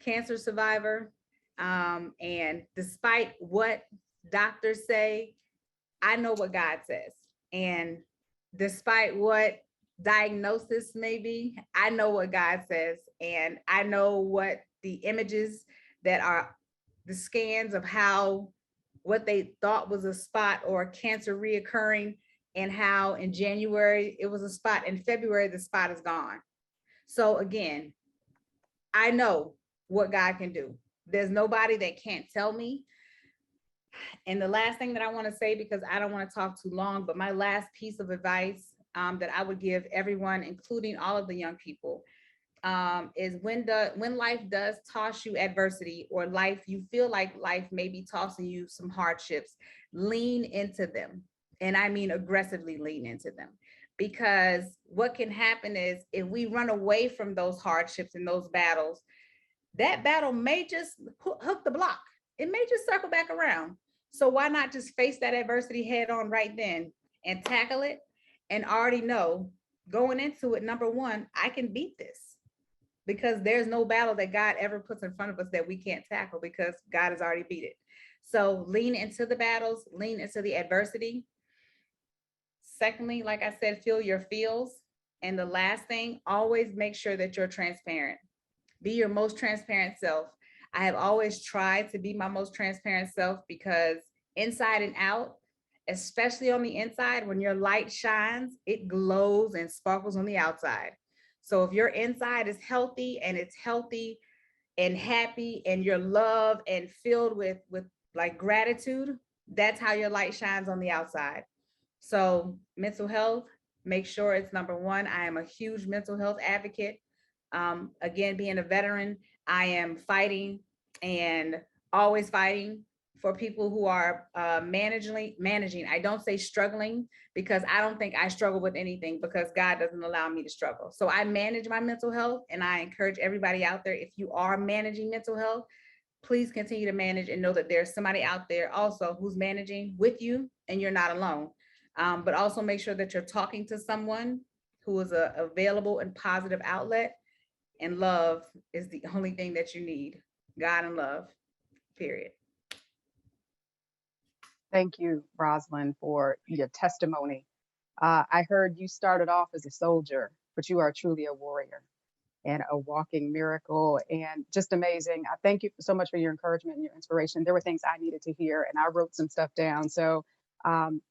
cancer survivor. And despite what doctors say, I know what God says. And despite what diagnosis may be, I know what God says. And I know what the images that are the scans of what they thought was a spot or cancer reoccurring, and how in January it was a spot, in February the spot is gone. So again, I know what God can do. There's nobody that can't tell me. And the last thing that I want to say, because I don't want to talk too long, but my last piece of advice that I would give everyone, including all of the young people, is when life does toss you adversity, or you feel like life may be tossing you some hardships, lean into them. And I mean aggressively lean into them. Because what can happen is, if we run away from those hardships and those battles, that battle may just hook the block. It may just circle back around. So why not just face that adversity head on right then and tackle it, and already know going into it, number one, I can beat this, because there's no battle that God ever puts in front of us that we can't tackle, because God has already beat it. So lean into the battles, lean into the adversity. Secondly, like I said, feel your feels. And the last thing, always make sure that you're transparent. Be your most transparent self. I have always tried to be my most transparent self, because inside and out, especially on the inside, when your light shines, it glows and sparkles on the outside. So if your inside is healthy, and it's healthy and happy, and your love and filled with like gratitude, that's how your light shines on the outside. So mental health, make sure it's number one. I am a huge mental health advocate. Again, being a veteran, I am fighting and always fighting for people who are managing. I don't say struggling, because I don't think I struggle with anything, because God doesn't allow me to struggle. So I manage my mental health, and I encourage everybody out there, if you are managing mental health, please continue to manage and know that there's somebody out there also who's managing with you, and you're not alone. But also make sure that you're talking to someone who is a available and positive outlet, and love is the only thing that you need. God and love, period. Thank you, Rosalind, for your testimony. I heard you started off as a soldier, but you are truly a warrior and a walking miracle, and just amazing. I thank you so much for your encouragement and your inspiration. There were things I needed to hear, and I wrote some stuff down. So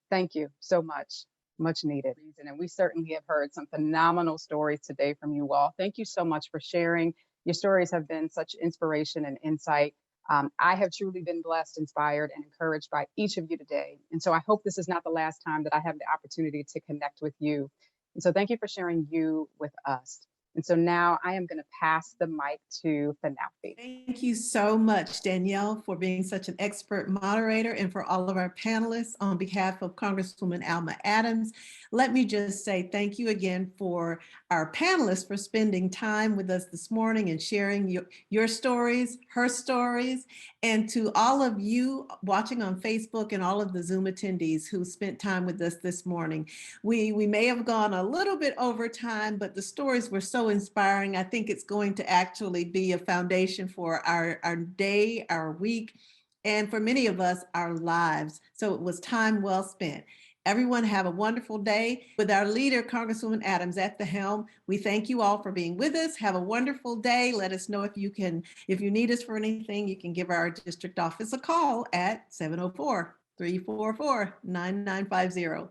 thank you so much, much needed. And we certainly have heard some phenomenal stories today from you all. Thank you so much for sharing. Your stories have been such inspiration and insight. I have truly been blessed, inspired, and encouraged by each of you today. And so I hope this is not the last time that I have the opportunity to connect with you. And so thank you for sharing you with us. And so now I am going to pass the mic to Penelope. Thank you so much, Danielle, for being such an expert moderator, and for all of our panelists. On behalf of Congresswoman Alma Adams, let me just say thank you again for our panelists for spending time with us this morning and sharing your stories, her stories, and to all of you watching on Facebook and all of the Zoom attendees who spent time with us this morning. We may have gone a little bit over time, but the stories were so inspiring. I think it's going to actually be a foundation for our day, our week, and for many of us, our lives. So it was time well spent. Everyone have a wonderful day. With our leader, Congresswoman Adams at the helm, we thank you all for being with us. Have a wonderful day. Let us know if you need us for anything, you can give our district office a call at 704-344-9950.